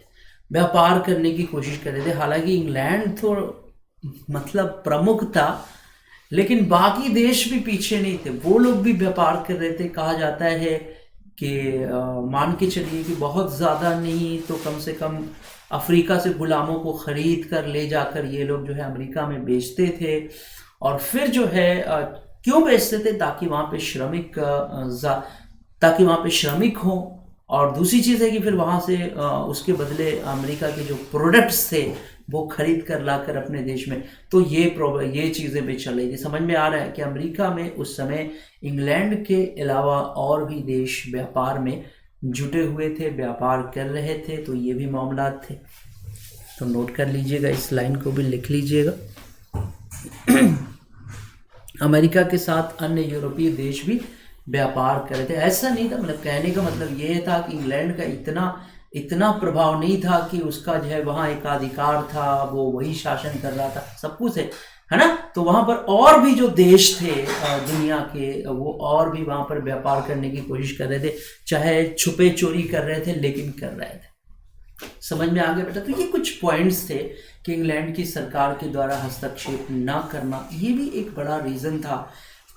व्यापार करने की कोशिश कर रहे थे। हालांकि इंग्लैंड तो मतलब प्रमुख था, लेकिन बाकी देश भी पीछे नहीं थे, वो लोग भी व्यापार कर रहे थे। कहा जाता है कि मान के चलिए कि बहुत ज़्यादा नहीं तो कम से कम अफ्रीका से गुलामों को ख़रीद कर ले जाकर ये लोग जो है अमेरिका में बेचते थे। और फिर जो है क्यों बेचते थे? ताकि वहाँ पे श्रमिक हों, और दूसरी चीज़ है कि फिर वहाँ से उसके बदले अमेरिका के जो प्रोडक्ट्स थे वो खरीद कर लाकर अपने देश में, तो ये चीज़ें भी चल रही थी। समझ में आ रहा है कि अमेरिका में उस समय इंग्लैंड के अलावा और भी देश व्यापार में जुटे हुए थे, व्यापार कर रहे थे, तो ये भी मामला थे। तो नोट कर लीजिएगा, इस लाइन को भी लिख लीजिएगा। अमेरिका के साथ अन्य यूरोपीय देश भी व्यापार कर रहे थे। ऐसा नहीं था, मतलब कहने का मतलब ये था कि इंग्लैंड का इतना प्रभाव नहीं था कि उसका जो है वहाँ एकाधिकार था, वो वही शासन कर रहा था, सब कुछ है ना। तो वहाँ पर और भी जो देश थे दुनिया के, वो और भी वहाँ पर व्यापार करने की कोशिश कर रहे थे, चाहे छुपे चोरी कर रहे थे, लेकिन कर रहे थे। समझ में आ गया बेटा। तो ये कुछ पॉइंट्स थे कि इंग्लैंड की सरकार के द्वारा हस्तक्षेप ना करना, ये भी एक बड़ा रीज़न था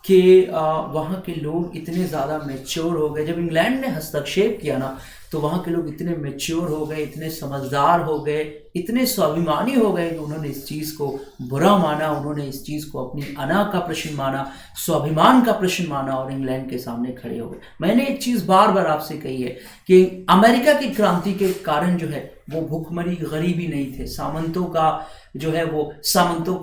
कि वहाँ के लोग इतने ज़्यादा मैच्योर हो गए। जब इंग्लैंड ने हस्तक्षेप किया ना, तो वहाँ के लोग इतने मैच्योर हो गए, इतने समझदार हो गए, इतने स्वाभिमानी हो गए कि उन्होंने इस चीज़ को बुरा माना, उन्होंने इस चीज़ को अपनी अना का प्रश्न माना, स्वाभिमान का प्रश्न माना, और इंग्लैंड के सामने खड़े हो गए। मैंने एक चीज़ बार बार आपसे कही है कि अमेरिका की क्रांति के कारण जो है वो भूखमरी गरीबी नहीं थे, सामंतों का जो है वो सामंतों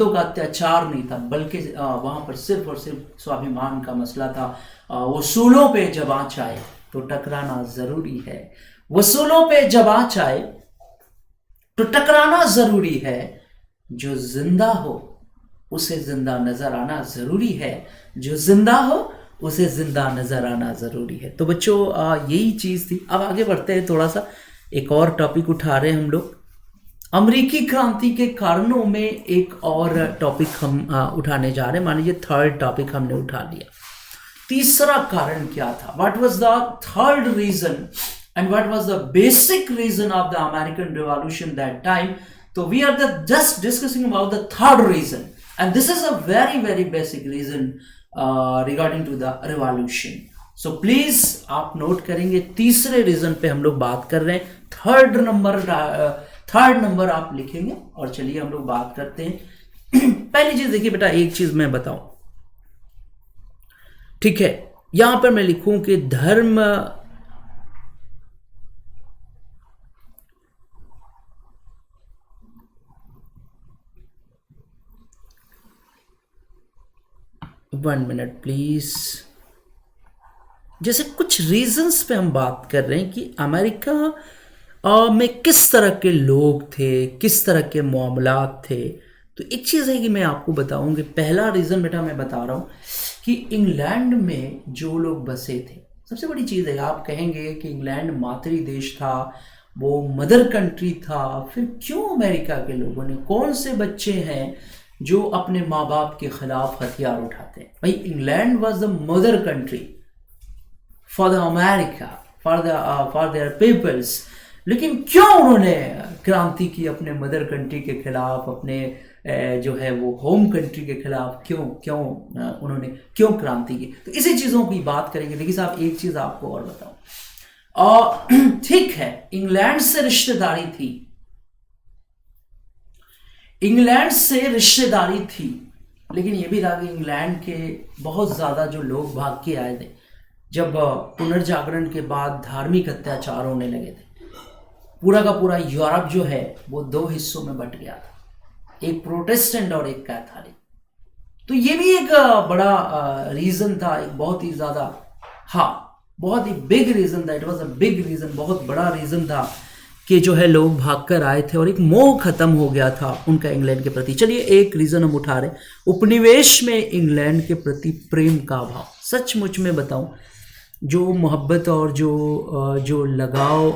का अत्याचार नहीं था, बल्कि वहाँ पर सिर्फ और सिर्फ स्वाभिमान का मसला था। वसूलों पे जब आँच आए तो टकराना जरूरी है, वसूलों पे जब आँच आए तो टकराना जरूरी है, जो जिंदा हो उसे जिंदा नजर आना जरूरी है, जो जिंदा हो उसे जिंदा नजर आना जरूरी है। तो बच्चों यही चीज़ थी। अब आगे बढ़ते हैं, थोड़ा सा एक और टॉपिक उठा रहे हैं हम लोग। अमेरिकी क्रांति के कारणों में एक और टॉपिक हम उठाने जा रहे हैं। मान लीजिए थर्ड टॉपिक हमने उठा लिया। तीसरा कारण क्या था? What was the third reason and what was the basic reason of the American revolution that time? तो we are just discussing about the third reason, and this is a very very basic reason regarding to the revolution. So please आप note करेंगे, तीसरे reason पे हम लोग बात कर रहे हैं। थर्ड नंबर आप लिखेंगे, और चलिए हम लोग बात करते हैं। पहली चीज देखिए बेटा, एक चीज मैं बताऊं, ठीक है, यहां पर मैं लिखूं कि धर्म वन मिनट प्लीज। जैसे कुछ रीजंस पे हम बात कर रहे हैं कि अमेरिका में किस तरह के लोग थे, किस तरह के मामलात थे। तो एक चीज़ है कि मैं आपको बताऊं कि पहला रीज़न बेटा मैं बता रहा हूँ कि इंग्लैंड में जो लोग बसे थे, सबसे बड़ी चीज़ है, आप कहेंगे कि इंग्लैंड मातृ देश था, वो मदर कंट्री था, फिर क्यों अमेरिका के लोगों ने, कौन से बच्चे हैं जो अपने माँ बाप के खिलाफ हथियार उठाते हैं? भाई England was the mother country for the America, for their peoples. लेकिन क्यों उन्होंने क्रांति की अपने मदर कंट्री के खिलाफ, अपने जो है वो होम कंट्री के खिलाफ, क्यों उन्होंने क्यों क्रांति की? तो इसी चीज़ों की बात करेंगे। देखिए साहब, एक चीज़ आपको और बताऊं, और ठीक है, इंग्लैंड से रिश्तेदारी थी, इंग्लैंड से रिश्तेदारी थी, लेकिन यह भी था कि इंग्लैंड के बहुत ज़्यादा जो लोग भाग के आए थे जब पुनर्जागरण के बाद धार्मिक अत्याचार होने लगे थे। पूरा का पूरा यूरोप जो है वो दो हिस्सों में बट गया था, एक प्रोटेस्टेंट और एक कैथोलिक। तो ये भी एक बड़ा रीज़न था, एक बहुत ही ज़्यादा, हाँ बहुत ही बिग रीज़न था। It was a big reason, बहुत बड़ा रीज़न था कि जो है लोग भागकर आए थे और एक मोह खत्म हो गया था उनका इंग्लैंड के प्रति। चलिए एक रीज़न हम उठा रहे हैं, उपनिवेश में इंग्लैंड के प्रति प्रेम का भाव। सचमुच में बताऊं, जो मोहब्बत और जो लगाव,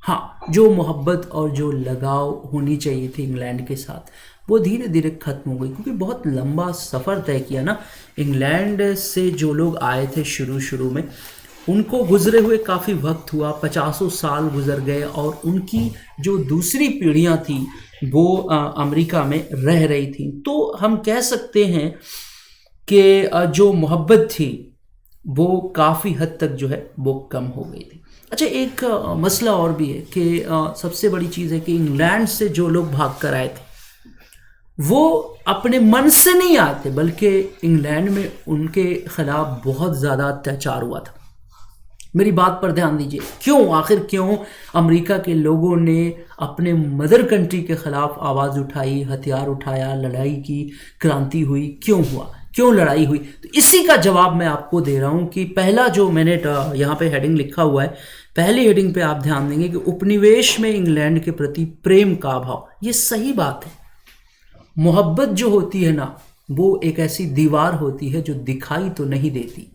हाँ जो मोहब्बत और जो लगाव होनी चाहिए थी इंग्लैंड के साथ, वो धीरे धीरे खत्म हो गई, क्योंकि बहुत लंबा सफ़र तय किया ना। इंग्लैंड से जो लोग आए थे शुरू में, उनको गुजरे हुए काफ़ी वक्त हुआ, 50 साल गुजर गए, और उनकी जो दूसरी पीढ़ियां थी वो अमेरिका में रह रही थी। तो हम कह सकते हैं कि जो मोहब्बत थी वो काफ़ी हद तक जो है वो कम हो गई थी। अच्छा, एक मसला और भी है कि सबसे बड़ी चीज़ है कि इंग्लैंड से जो लोग भाग कर आए थे वो अपने मन से नहीं आए थे, बल्कि इंग्लैंड में उनके खिलाफ बहुत ज़्यादा अत्याचार हुआ था। मेरी बात पर ध्यान दीजिए, क्यों, आखिर क्यों अमेरिका के लोगों ने अपने मदर कंट्री के खिलाफ आवाज़ उठाई, हथियार उठाया, लड़ाई की, क्रांति हुई, क्यों हुआ, क्यों लड़ाई हुई? तो इसी का जवाब मैं आपको दे रहा हूं कि पहला जो मैंने यहाँ पे हेडिंग लिखा हुआ है, पहली हेडिंग पे आप ध्यान देंगे कि उपनिवेश में इंग्लैंड के प्रति प्रेम का अभाव। ये सही बात है। मोहब्बत जो होती है ना, वो एक ऐसी दीवार होती है जो दिखाई तो नहीं देती।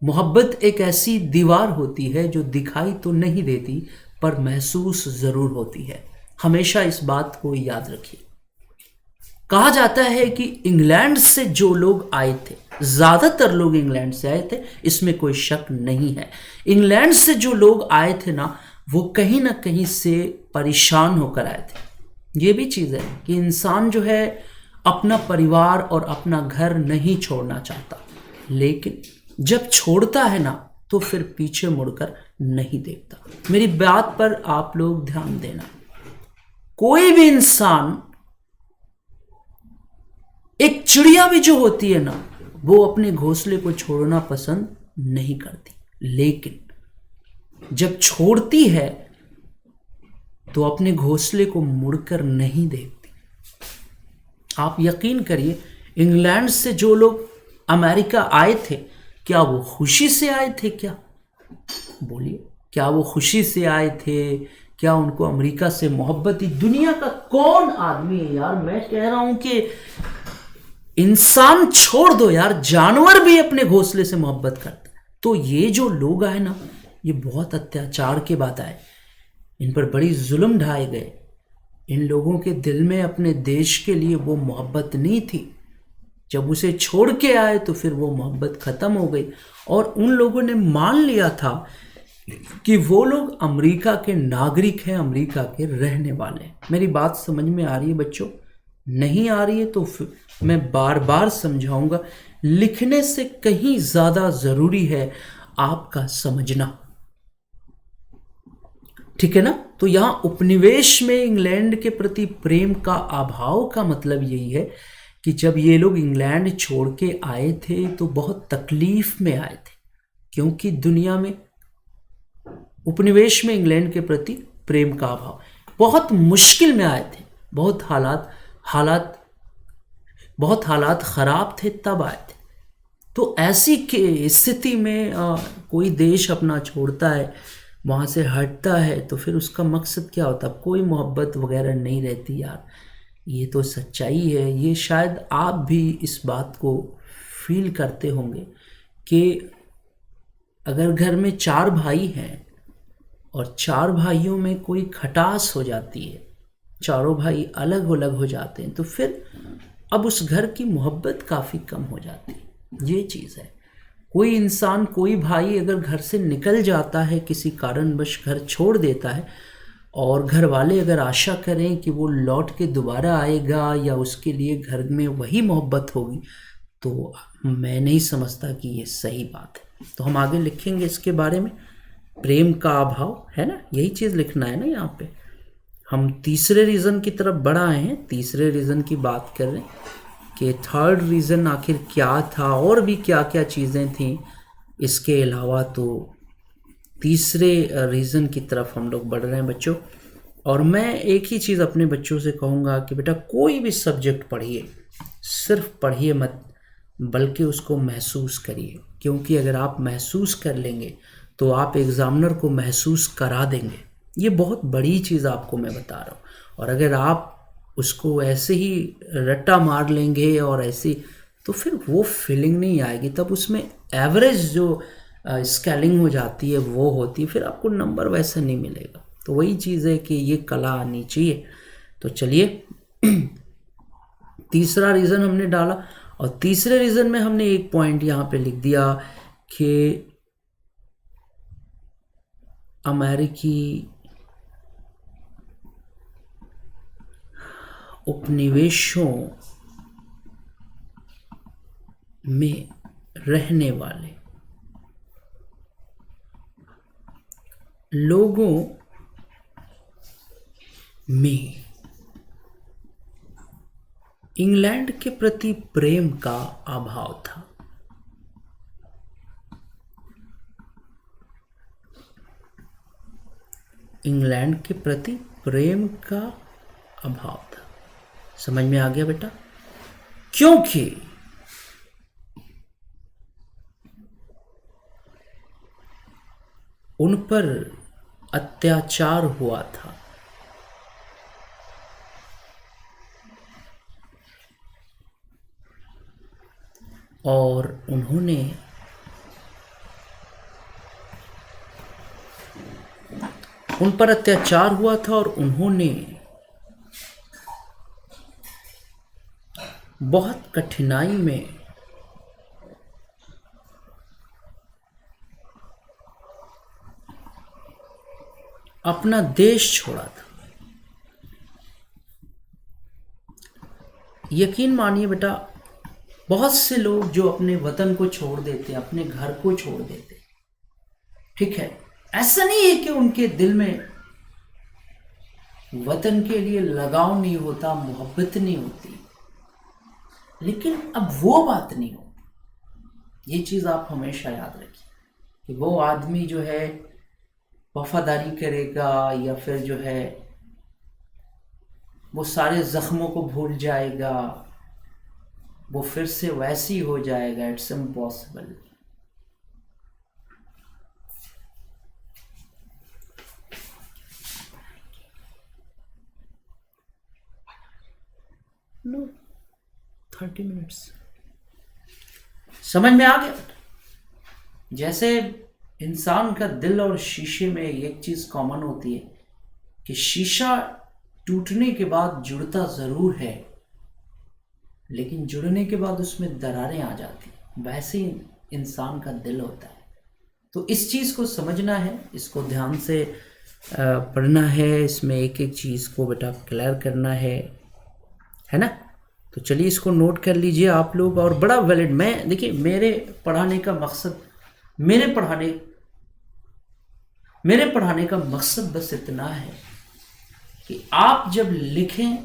मोहब्बत एक ऐसी दीवार होती है जो दिखाई तो नहीं देती, पर महसूस जरूर होती है। हमेशा इस बात को याद रखिए। कहा जाता है कि इंग्लैंड से जो लोग आए थे, ज्यादातर लोग इंग्लैंड से आए थे, इसमें कोई शक नहीं है। इंग्लैंड से जो लोग आए थे ना, वो कहीं ना कहीं से परेशान होकर आए थे। ये भी चीज है कि इंसान जो है अपना परिवार और अपना घर नहीं छोड़ना चाहता, लेकिन जब छोड़ता है ना, तो फिर पीछे मुड़कर नहीं देखता। मेरी बात पर आप लोग ध्यान देना। कोई भी इंसान, एक चिड़िया भी जो होती है ना, वो अपने घोंसले को छोड़ना पसंद नहीं करती, लेकिन जब छोड़ती है तो अपने घोंसले को मुड़कर नहीं देखती। आप यकीन करिए, इंग्लैंड से जो लोग अमेरिका आए थे, क्या वो खुशी से आए थे? क्या बोलिए, क्या वो खुशी से आए थे? क्या उनको अमेरिका से मोहब्बत थी? दुनिया का कौन आदमी है यार, मैं कह रहा हूं कि इंसान छोड़ दो यार, जानवर भी अपने घोंसले से मोहब्बत करता है। तो ये जो लोग आए ना, ये बहुत अत्याचार के बाद आए, इन पर बड़ी जुल्म ढाए गए। इन लोगों के दिल में अपने देश के लिए वो मोहब्बत नहीं थी। जब उसे छोड़ के आए तो फिर वो मोहब्बत खत्म हो गई, और उन लोगों ने मान लिया था कि वो लोग अमेरिका के नागरिक हैं, अमेरिका के रहने वाले हैं। मेरी बात समझ में आ रही है बच्चों? नहीं आ रही है तो मैं बार बार समझाऊंगा। लिखने से कहीं ज्यादा जरूरी है आपका समझना, ठीक है ना? तो यहां उपनिवेश में इंग्लैंड के प्रति प्रेम का अभाव का मतलब यही है कि जब ये लोग इंग्लैंड छोड़ के आए थे तो बहुत तकलीफ में आए थे, क्योंकि दुनिया में उपनिवेश में इंग्लैंड के प्रति प्रेम का अभाव, बहुत मुश्किल में आए थे, बहुत हालात खराब थे, तब आए थे। तो ऐसी के स्थिति में कोई देश अपना छोड़ता है, वहाँ से हटता है, तो फिर उसका मकसद क्या होता है? कोई मोहब्बत वगैरह नहीं रहती यार। ये तो सच्चाई है। ये शायद आप भी इस बात को फील करते होंगे कि अगर घर में 4 भाई हैं और 4 भाइयों में कोई खटास हो जाती है, चारों भाई अलग अलग हो जाते हैं, तो फिर अब उस घर की मोहब्बत काफ़ी कम हो जाती है। ये चीज़ है। कोई इंसान, कोई भाई अगर घर से निकल जाता है, किसी कारणवश घर छोड़ देता है, और घर वाले अगर आशा करें कि वो लौट के दोबारा आएगा या उसके लिए घर में वही मोहब्बत होगी, तो मैं नहीं समझता कि ये सही बात है। तो हम आगे लिखेंगे इसके बारे में। प्रेम का अभाव है ना, यही चीज़ लिखना है ना। यहाँ पे हम तीसरे रीज़न की तरफ बढ़ आए हैं, तीसरे रीज़न की बात कर रहे हैं कि थर्ड रीज़न आखिर क्या था, और भी क्या क्या चीज़ें थी इसके अलावा। तो तीसरे रीज़न की तरफ हम लोग बढ़ रहे हैं बच्चों। और मैं एक ही चीज़ अपने बच्चों से कहूँगा कि बेटा, कोई भी सब्जेक्ट पढ़िए, सिर्फ पढ़िए मत, बल्कि उसको महसूस करिए, क्योंकि अगर आप महसूस कर लेंगे तो आप एग्ज़ामिनर को महसूस करा देंगे। ये बहुत बड़ी चीज़ आपको मैं बता रहा हूँ। और अगर आप उसको ऐसे ही रट्टा मार लेंगे और ऐसी, तो फिर वो फीलिंग नहीं आएगी। तब उसमें एवरेज जो स्केलिंग हो जाती है वो होती है, फिर आपको नंबर वैसा नहीं मिलेगा। तो वही चीज़ है कि ये कला आनी चाहिए। तो चलिए, तीसरा रीज़न हमने डाला, और तीसरे रीज़न में हमने एक पॉइंट यहाँ पे लिख दिया कि अमेरिकी उपनिवेशों में रहने वाले लोगों में इंग्लैंड के प्रति प्रेम का अभाव था। इंग्लैंड के प्रति प्रेम का अभाव था। समझ में आ गया बेटा? क्योंकि उन पर अत्याचार हुआ था। और उन पर अत्याचार हुआ था और उन्होंने बहुत कठिनाई में अपना देश छोड़ा था। यकीन मानिए बेटा, बहुत से लोग जो अपने वतन को छोड़ देते, अपने घर को छोड़ देते, ठीक है, ऐसा नहीं है कि उनके दिल में वतन के लिए लगाव नहीं होता, मोहब्बत नहीं होती, लेकिन अब वो बात नहीं होती। ये चीज़ आप हमेशा याद रखिए कि वो आदमी जो है वफादारी करेगा या फिर जो है वो सारे जख्मों को भूल जाएगा, वो फिर से वैसी हो जाएगा। It's impossible. No 30 minutes. समझ में आ गया? जैसे इंसान का दिल और शीशे में एक चीज कॉमन होती है कि शीशा टूटने के बाद जुड़ता जरूर है, लेकिन जुड़ने के बाद उसमें दरारें आ जाती हैं। वैसे ही इंसान का दिल होता है। तो इस चीज़ को समझना है, इसको ध्यान से पढ़ना है, इसमें एक एक चीज़ को बेटा क्लियर करना है ना? तो चलिए इसको नोट कर लीजिए आप लोग। और बड़ा वैलिड, मैं देखिए मेरे पढ़ाने का मकसद, मेरे पढ़ाने का मकसद बस इतना है कि आप जब लिखें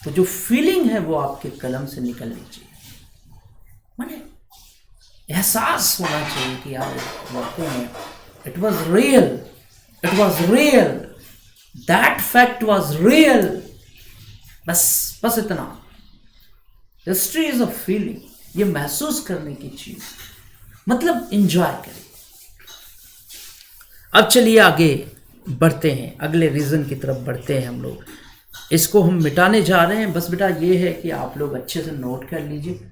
तो जो फीलिंग है वो आपके कलम से निकलनी चाहिए। माने एहसास होना चाहिए कि यार वाकई में it was real, that fact was real. बस इतना। हिस्ट्री इज अ फीलिंग, ये महसूस करने की चीज, मतलब एंजॉय करिए। अब चलिए आगे बढ़ते हैं, अगले रीजन की तरफ बढ़ते हैं हम लोग। इसको हम मिटाने जा रहे हैं। बस बेटा ये है कि आप लोग अच्छे से नोट कर लीजिए।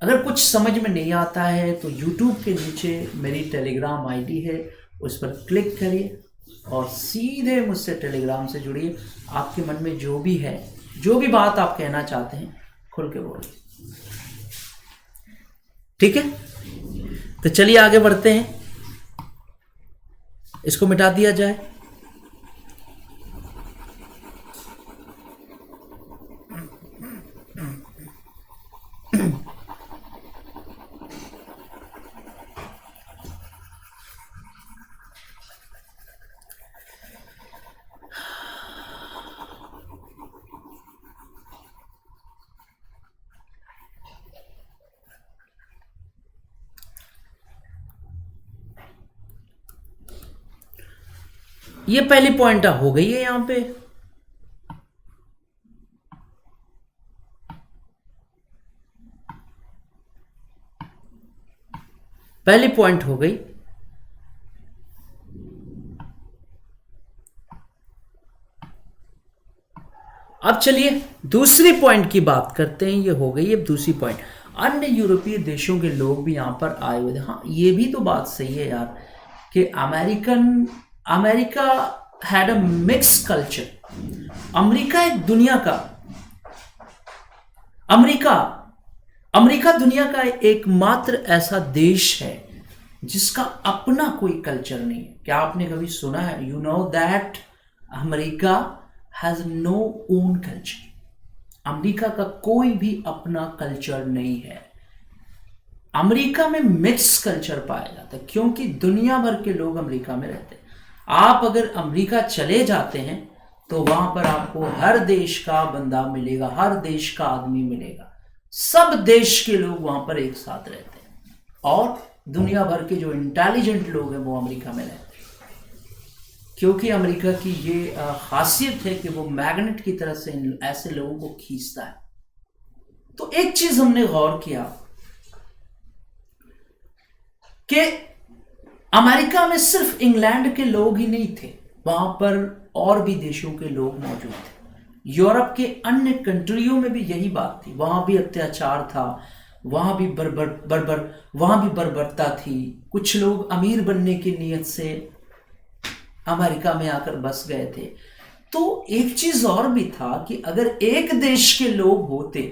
अगर कुछ समझ में नहीं आता है तो YouTube के नीचे मेरी टेलीग्राम आईडी है, उस पर क्लिक करिए और सीधे मुझसे टेलीग्राम से जुड़िए। आपके मन में जो भी है, जो भी बात आप कहना चाहते हैं, खुल के बोलिए। ठीक है? तो चलिए आगे बढ़ते हैं, इसको मिटा दिया जाए। ये पहली पॉइंट हो गई है यहां पे। पहली पॉइंट हो गई। अब चलिए दूसरी पॉइंट की बात करते हैं। ये हो गई अब दूसरी पॉइंट। अन्य यूरोपीय देशों के लोग भी यहां पर आए हुए थे। हाँ, ये भी तो बात सही है यार कि America had a mix culture. America एक दुनिया का अमेरिका दुनिया का एकमात्र ऐसा देश है जिसका अपना कोई कल्चर नहीं है। क्या आपने कभी सुना है? You know that America has no own culture. America का कोई भी अपना कल्चर नहीं है। अमेरिका में मिक्स कल्चर पाया जाता है क्योंकि दुनिया भर के लोग अमेरिका में रहते हैं। आप अगर अमेरिका चले जाते हैं तो वहां पर आपको हर देश का बंदा मिलेगा, हर देश का आदमी मिलेगा, सब देश के लोग वहां पर एक साथ रहते हैं, और दुनिया भर के जो इंटेलिजेंट लोग हैं वो अमेरिका में रहते हैं, क्योंकि अमेरिका की ये खासियत है कि वो मैग्नेट की तरह से ऐसे लोगों को खींचता है। तो एक चीज हमने गौर किया कि अमेरिका में सिर्फ इंग्लैंड के लोग ही नहीं थे, वहां पर और भी देशों के लोग मौजूद थे। यूरोप के अन्य कंट्रियों में भी यही बात थी, वहां भी अत्याचार था, वहां भी बर्बरता थी। कुछ लोग अमीर बनने की नीयत से अमेरिका में आकर बस गए थे। तो एक चीज और भी था कि अगर एक देश के लोग होते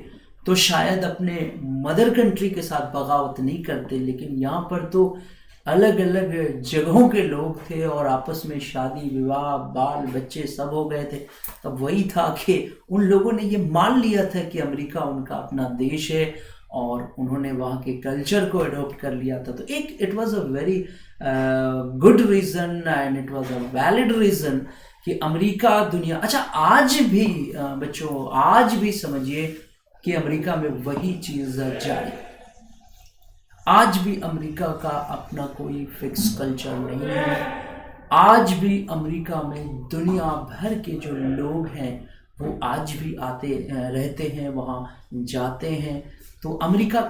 तो शायद अपने मदर कंट्री के साथ बगावत नहीं करते, लेकिन यहाँ पर तो अलग अलग जगहों के लोग थे और आपस में शादी विवाह बाल बच्चे सब हो गए थे। तब वही था कि उन लोगों ने ये मान लिया था कि अमेरिका उनका अपना देश है और उन्होंने वहाँ के कल्चर को अडॉप्ट कर लिया था। तो एक it was a very good reason and it was a valid reason कि अमेरिका दुनिया। अच्छा, आज भी बच्चों, आज भी समझिए कि अमेरिका में वही चीज़ जारी। आज भी अमेरिका का अपना कोई फिक्स कल्चर नहीं है। आज भी अमेरिका में दुनिया भर के जो लोग हैं वो आज भी आते रहते हैं, वहाँ जाते हैं। तो अमेरिका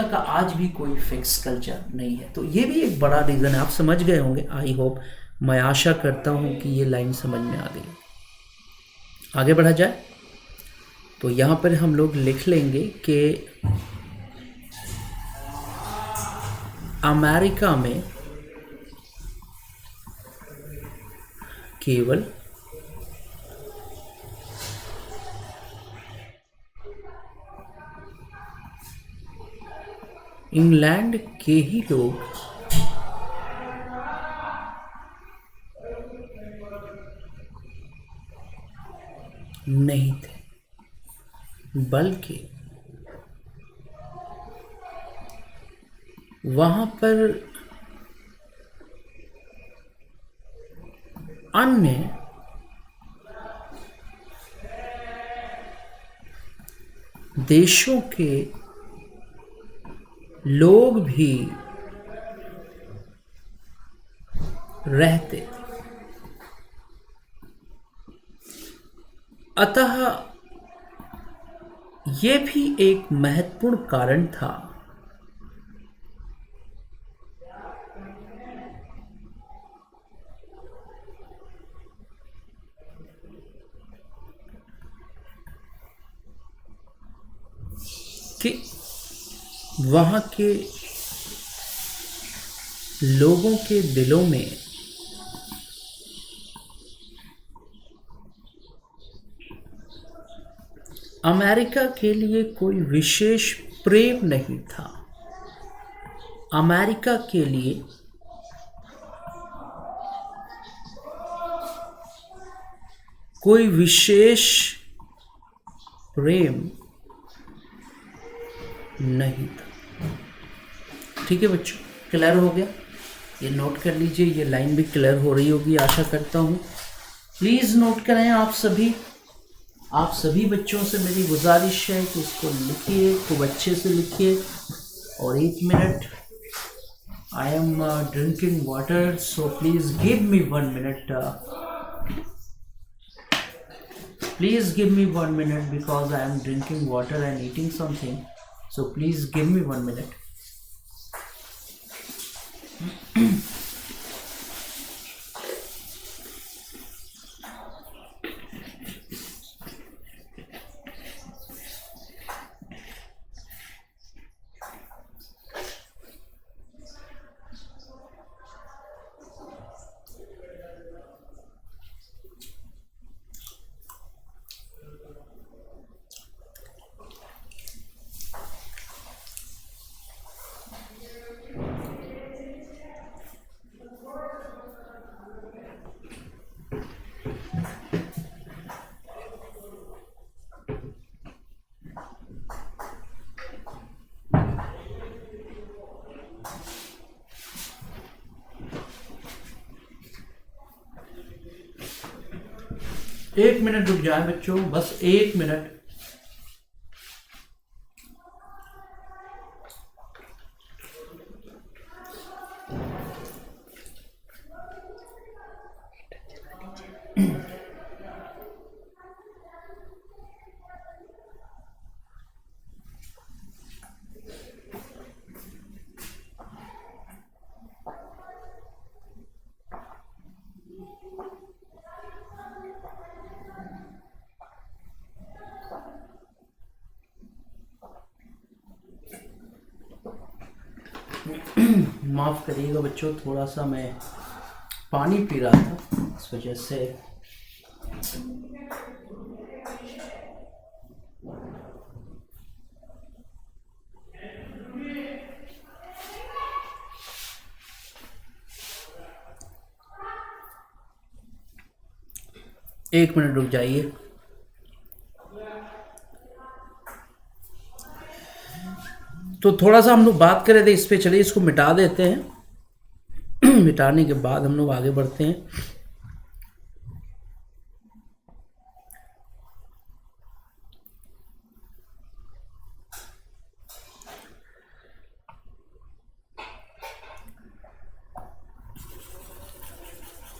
का आज भी कोई फिक्स कल्चर नहीं है। तो ये भी एक बड़ा रीज़न है। आप समझ गए होंगे, आई होप, मैं आशा करता हूँ कि ये लाइन समझ में आ गई। आगे बढ़ा जाए तो यहाँ पर हम लोग लिख लेंगे कि अमेरिका में केवल इंग्लैंड के ही लोग नहीं थे, बल्कि वहाँ पर अन्य देशों के लोग भी रहते थे। अतः ये भी एक महत्वपूर्ण कारण था कि वहाँ के लोगों के दिलों में अमेरिका के लिए कोई विशेष प्रेम नहीं था। अमेरिका के लिए कोई विशेष प्रेम नहीं था। ठीक है बच्चों, क्लियर हो गया? ये नोट कर लीजिए, ये लाइन भी क्लियर हो रही होगी आशा करता हूँ। प्लीज़ नोट करें आप सभी बच्चों से मेरी गुजारिश है कि इसको लिखिए, खूब अच्छे से लिखिए। और 1 minute, I am drinking water, so please give me 1 minute. Please give me 1 minute because I am drinking water and eating something. So please give me 1 minute. एक मिनट रुक जाए बच्चों, बस एक मिनट। माफ़ करिएगा बच्चों, थोड़ा सा मैं पानी पी रहा था, इस वजह से। एक मिनट रुक जाइए। तो थोड़ा सा हम लोग बात कर रहे थे इस पे, चलिए इसको मिटा देते हैं। मिटाने के बाद हम लोग आगे बढ़ते हैं।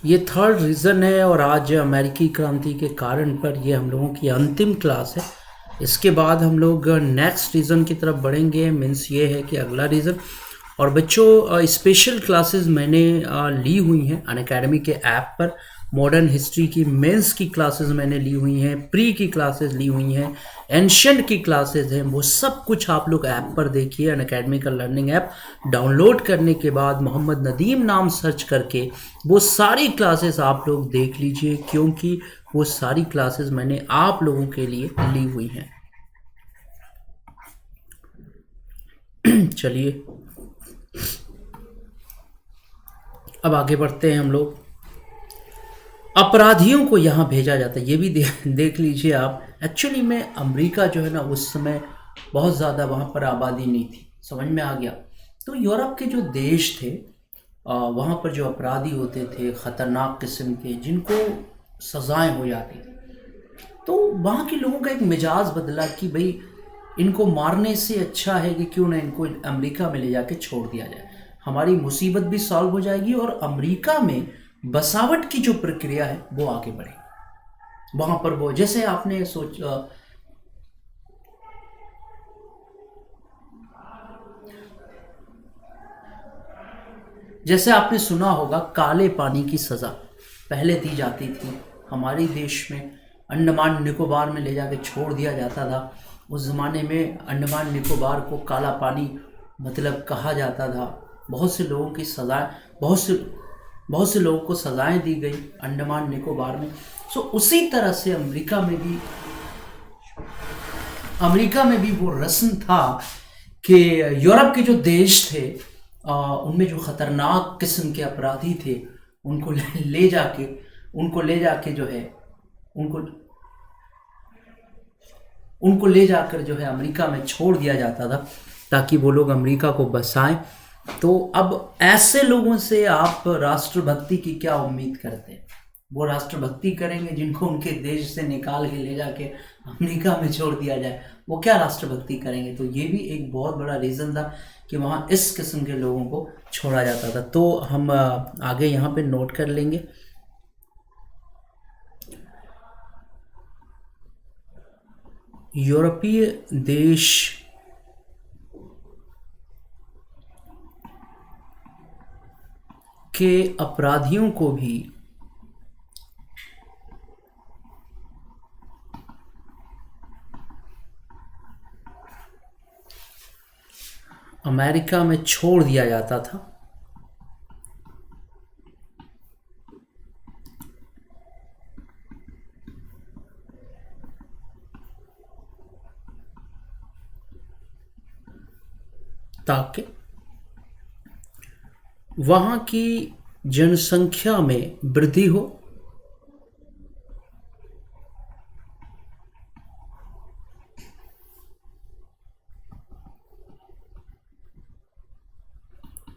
ये थर्ड रीज़न है और आज अमेरिकी क्रांति के कारण पर ये हम लोगों की अंतिम क्लास है। इसके बाद हम लोग नेक्स्ट रीज़न की तरफ बढ़ेंगे। मीन्स ये है कि अगला रीज़न। और बच्चों स्पेशल क्लासेस मैंने ली हुई हैं अनअकैडमी के ऐप पर। मॉडर्न हिस्ट्री की मेंस की क्लासेस मैंने ली हुई हैं, प्री की क्लासेस ली हुई हैं, एंशियंट की क्लासेस हैं। वो सब कुछ आप लोग ऐप पर देखिए। अनअकैडमी का लर्निंग ऐप डाउनलोड करने के बाद मोहम्मद नदीम नाम सर्च करके वो सारी क्लासेस आप लोग देख लीजिए, क्योंकि वो सारी क्लासेस मैंने आप लोगों के लिए ली हुई हैं। चलिए अब आगे बढ़ते हैं हम लोग। अपराधियों को यहाँ भेजा जाता है, ये भी देख लीजिए आप। एक्चुअली में अमेरिका जो है ना, उस समय बहुत ज़्यादा वहाँ पर आबादी नहीं थी, समझ में आ गया। तो यूरोप के जो देश थे वहाँ पर जो अपराधी होते थे ख़तरनाक किस्म के, जिनको सज़ाएं हो जाती थी, तो वहाँ के लोगों का एक मिजाज बदला कि भाई इनको मारने से अच्छा है कि क्यों ना इनको अमेरिका में ले जाके छोड़ दिया जाए, हमारी मुसीबत भी सॉल्व हो जाएगी और अमेरिका में बसावट की जो प्रक्रिया है वो आगे बढ़ेगी। वहाँ पर वो जैसे आपने जैसे आपने सुना होगा काले पानी की सज़ा पहले दी जाती थी हमारे देश में। अंडमान निकोबार में ले जाके छोड़ दिया जाता था। उस ज़माने में अंडमान निकोबार को काला पानी मतलब कहा जाता था। बहुत से लोगों की सज़ाएं, बहुत से लोगों को सज़ाएं दी गई अंडमान निकोबार में। सो उसी तरह से अमेरिका में भी वो रस्म था कि यूरोप के जो देश थे उनमें जो ख़तरनाक किस्म के अपराधी थे उनको ले जाके जो है उनको उनको ले जाकर जो है अमेरिका में छोड़ दिया जाता था, ताकि वो लोग अमेरिका को बसाएं। तो अब ऐसे लोगों से आप राष्ट्रभक्ति की क्या उम्मीद करते हैं? वो राष्ट्रभक्ति करेंगे जिनको उनके देश से निकाल के ले जाके अमेरिका में छोड़ दिया जाए, वो क्या राष्ट्रभक्ति करेंगे? तो ये भी एक बहुत बड़ा रीज़न था कि वहाँ इस किस्म के लोगों को छोड़ा जाता था। तो हम आगे यहाँ पे नोट कर लेंगे। यूरोपीय देश के अपराधियों को भी अमेरिका में छोड़ दिया जाता था, ताकि वहाँ की जनसंख्या में वृद्धि हो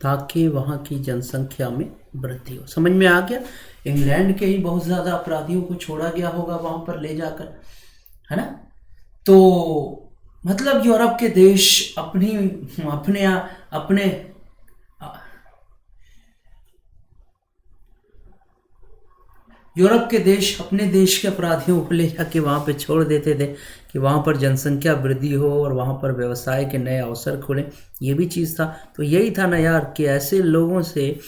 ताकि वहाँ की जनसंख्या में वृद्धि हो। समझ में आ गया? इंग्लैंड के ही बहुत ज़्यादा अपराधियों को छोड़ा गया होगा वहाँ पर ले जाकर, है ना। तो मतलब यूरोप के देश अपने अपने यूरोप के देश अपने देश के अपराधियों को ले जाके वहाँ पे छोड़ देते थे कि वहाँ पर जनसंख्या वृद्धि हो और वहाँ पर व्यवसाय के नए अवसर खुलें। ये भी चीज़ था। तो यही था ना यार कि ऐसे लोगों से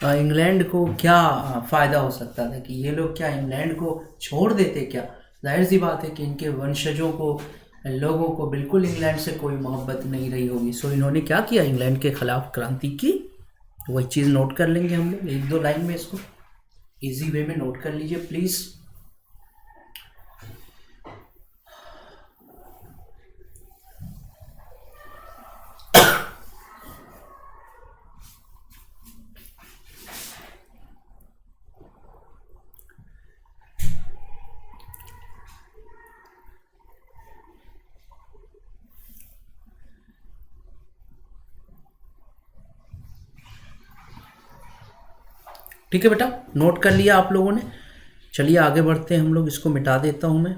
इंग्लैंड को क्या फ़ायदा हो सकता था कि ये लोग क्या इंग्लैंड को छोड़ देते क्या? जाहिर सी बात है कि इनके वंशजों को, लोगों को बिल्कुल इंग्लैंड से कोई मोहब्बत नहीं रही होगी। सो इन्होंने क्या किया, इंग्लैंड के खिलाफ क्रांति की। वही चीज़ नोट कर लेंगे हम लोग एक दो लाइन में, इसको इजी वे में नोट कर लीजिए प्लीज। ठीक है बेटा, नोट कर लिया आप लोगों ने। चलिए आगे बढ़ते हैं हम लोग, इसको मिटा देता हूं मैं।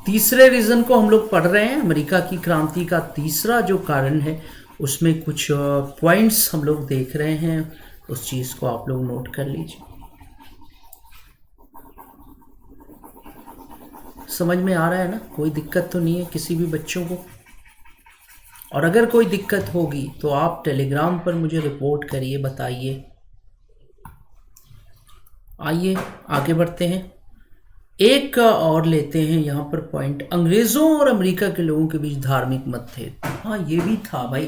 तीसरे रीजन को हम लोग पढ़ रहे हैं, अमेरिका की क्रांति का तीसरा जो कारण है उसमें कुछ पॉइंट्स हम लोग देख रहे हैं, उस चीज को आप लोग नोट कर लीजिए। समझ में आ रहा है ना? कोई दिक्कत तो नहीं है किसी भी बच्चों को? और अगर कोई दिक्कत होगी तो आप टेलीग्राम पर मुझे रिपोर्ट करिए, बताइए। आइए आगे बढ़ते हैं। एक और लेते हैं यहाँ पर पॉइंट, अंग्रेजों और अमेरिका के लोगों के बीच धार्मिक मतभेद। हाँ ये भी था भाई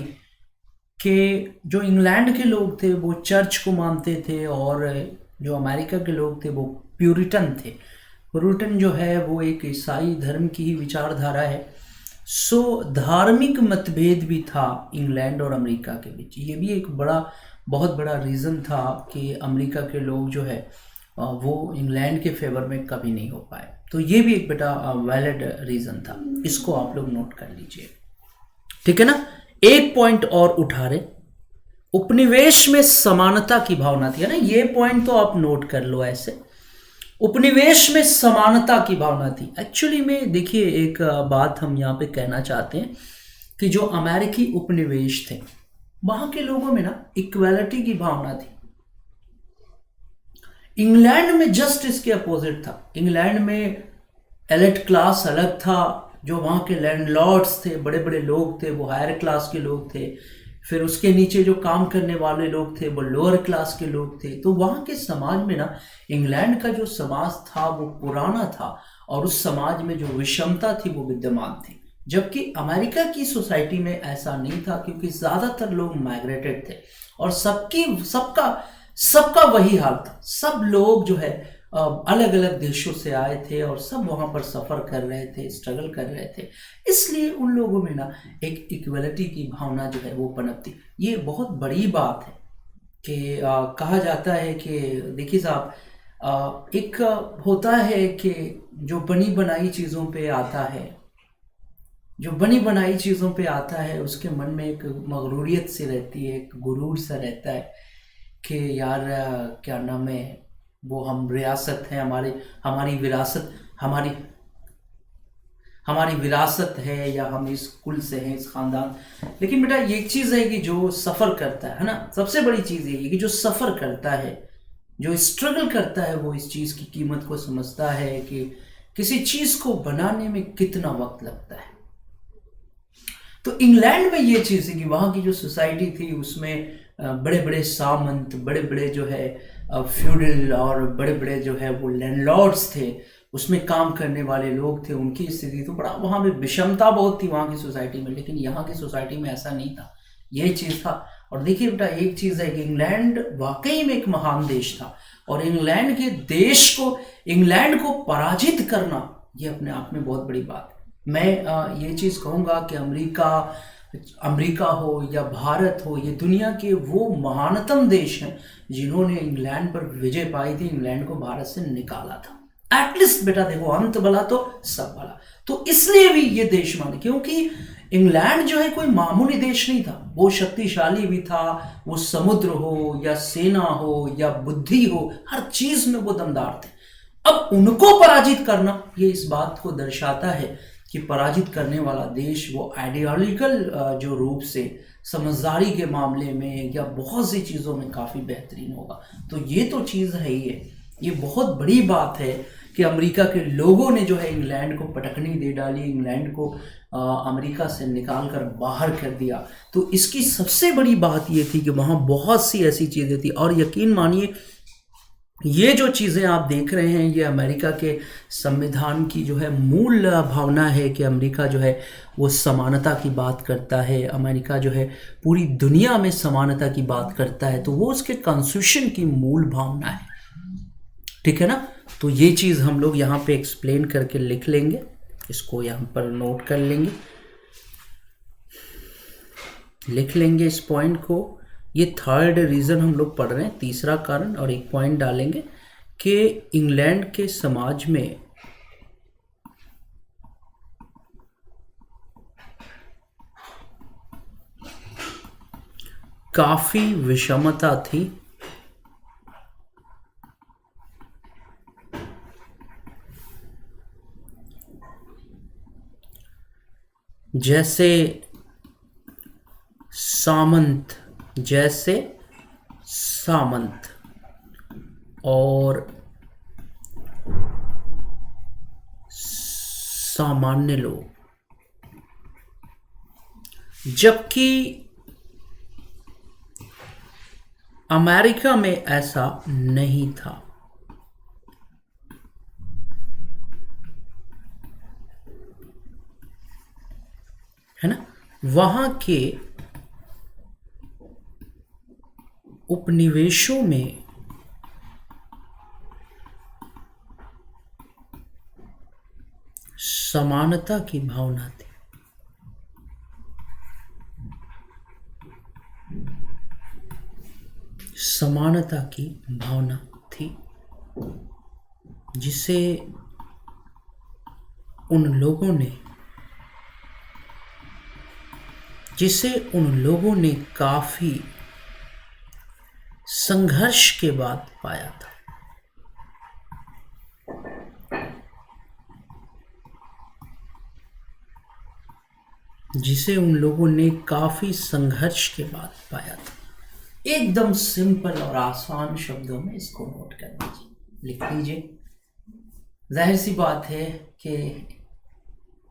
कि जो इंग्लैंड के लोग थे वो चर्च को मानते थे और जो अमेरिका के लोग थे वो प्यूरिटन थे। प्यूरिटन जो है वो एक ईसाई धर्म की ही विचारधारा है। सो धार्मिक मतभेद भी था इंग्लैंड और अमेरिका के बीच। ये भी एक बहुत बड़ा रीज़न था कि अमेरिका के लोग जो है वो इंग्लैंड के फेवर में कभी नहीं हो पाए। तो ये भी एक बेटा वैलिड रीज़न था, इसको आप लोग नोट कर लीजिए। ठीक है ना। एक पॉइंट और उठा रहे, उपनिवेश में समानता की भावना थी, है ना। ये पॉइंट तो आप नोट कर लो ऐसे, उपनिवेश में समानता की भावना थी। एक्चुअली में देखिए एक बात हम यहाँ पे कहना चाहते हैं कि जो अमेरिकी उपनिवेश थे वहां के लोगों में ना इक्वालिटी की भावना थी। इंग्लैंड में जस्ट इसके अपोजिट था। इंग्लैंड में एलिट क्लास अलग था, जो वहां के लैंडलॉर्ड्स थे, बड़े बड़े लोग थे, वो हायर क्लास के लोग थे। फिर उसके नीचे जो काम करने वाले लोग थे वो लोअर क्लास के लोग थे। तो वहाँ के समाज में ना इंग्लैंड का जो समाज था वो पुराना था और उस समाज में जो विषमता थी वो विद्यमान थी। जबकि अमेरिका की सोसाइटी में ऐसा नहीं था, क्योंकि ज़्यादातर लोग माइग्रेटेड थे और सबका वही हाल था। सब लोग जो है अलग अलग देशों से आए थे और सब वहाँ पर सफ़र कर रहे थे, स्ट्रगल कर रहे थे। इसलिए उन लोगों में ना एक इक्वलिटी की भावना जो है वो पनपती। ये बहुत बड़ी बात है कि कहा जाता है कि देखिए साहब, एक होता है कि जो बनी बनाई चीज़ों पे आता है, जो बनी बनाई चीज़ों पे आता है उसके मन में एक मगरूरियत सी रहती है, एक गुरूर सा रहता है कि यार क्या नाम है वो, हम रियासत है, हमारी विरासत, हमारी विरासत है, या हम इस कुल से हैं, इस खानदान। लेकिन बेटा ये एक चीज़ है कि जो सफ़र करता है ना, सबसे बड़ी चीज़ ये कि जो सफ़र करता है, जो स्ट्रगल करता है, वो इस चीज़ की कीमत को समझता है कि किसी चीज़ को बनाने में कितना वक्त लगता है। तो इंग्लैंड में ये चीज़ है कि वहाँ की जो सोसाइटी थी उसमें बड़े बड़े सामंत, बड़े बड़े जो है फ्यूडल और बड़े बड़े जो है वो लैंडलॉर्ड्स थे, उसमें काम करने वाले लोग थे, उनकी स्थिति तो बड़ा, वहाँ में विषमता बहुत थी वहाँ की सोसाइटी में। लेकिन यहाँ की सोसाइटी में ऐसा नहीं था, ये चीज़ था। और देखिए बेटा एक चीज़ है कि इंग्लैंड वाकई में एक महान देश था और इंग्लैंड को पराजित करना ये अपने आप में बहुत बड़ी बात है। मैं ये चीज़ कहूँगा कि अमेरिका हो या भारत हो, ये दुनिया के वो महानतम देश हैं जिन्होंने इंग्लैंड पर विजय पाई थी, इंग्लैंड को भारत से निकाला था। एटलीस्ट बेटा देखो, अंत भला तो सब भला। तो इसलिए भी ये देश मान, क्योंकि इंग्लैंड जो है कोई मामूली देश नहीं था, वो शक्तिशाली भी था, वो समुद्र हो या सेना हो या बुद्धि हो, हर चीज में वो दमदार थे। अब उनको पराजित करना, ये इस बात को दर्शाता है कि पराजित करने वाला देश वो आइडियोलॉजिकल जो रूप से समझदारी के मामले में या बहुत सी चीज़ों में काफ़ी बेहतरीन होगा। तो ये तो चीज़ है ही है। ये बहुत बड़ी बात है कि अमेरिका के लोगों ने जो है इंग्लैंड को पटकनी दे डाली, इंग्लैंड को अमेरिका से निकाल कर बाहर कर दिया। तो इसकी सबसे बड़ी बात ये थी कि वहाँ बहुत सी ऐसी चीज़ें थी, और यकीन मानिए ये जो चीज़ें आप देख रहे हैं ये अमेरिका के संविधान की जो है मूल भावना है कि अमेरिका जो है वो समानता की बात करता है, अमेरिका जो है पूरी दुनिया में समानता की बात करता है। तो वो उसके कॉन्स्टिट्यूशन की मूल भावना है, ठीक है ना। तो ये चीज़ हम लोग यहाँ पे एक्सप्लेन करके लिख लेंगे, इसको यहाँ पर नोट कर लेंगे, लिख लेंगे इस पॉइंट को। ये थर्ड रीज़न हम लोग पढ़ रहे हैं, तीसरा कारण, और एक पॉइंट डालेंगे कि इंग्लैंड के समाज में काफ़ी विषमता थी, जैसे सामंत और सामान्य लोग, जबकि अमेरिका में ऐसा नहीं था, है ना। वहां के उपनिवेशों में समानता की भावना थी, समानता की भावना थी, जिसे उन लोगों ने काफी संघर्ष के बाद पाया था। जिसे उन लोगों ने काफी संघर्ष के बाद पाया था। एकदम सिंपल और आसान शब्दों में इसको नोट कर लीजिए, लिख लीजिए। जाहिर सी बात है कि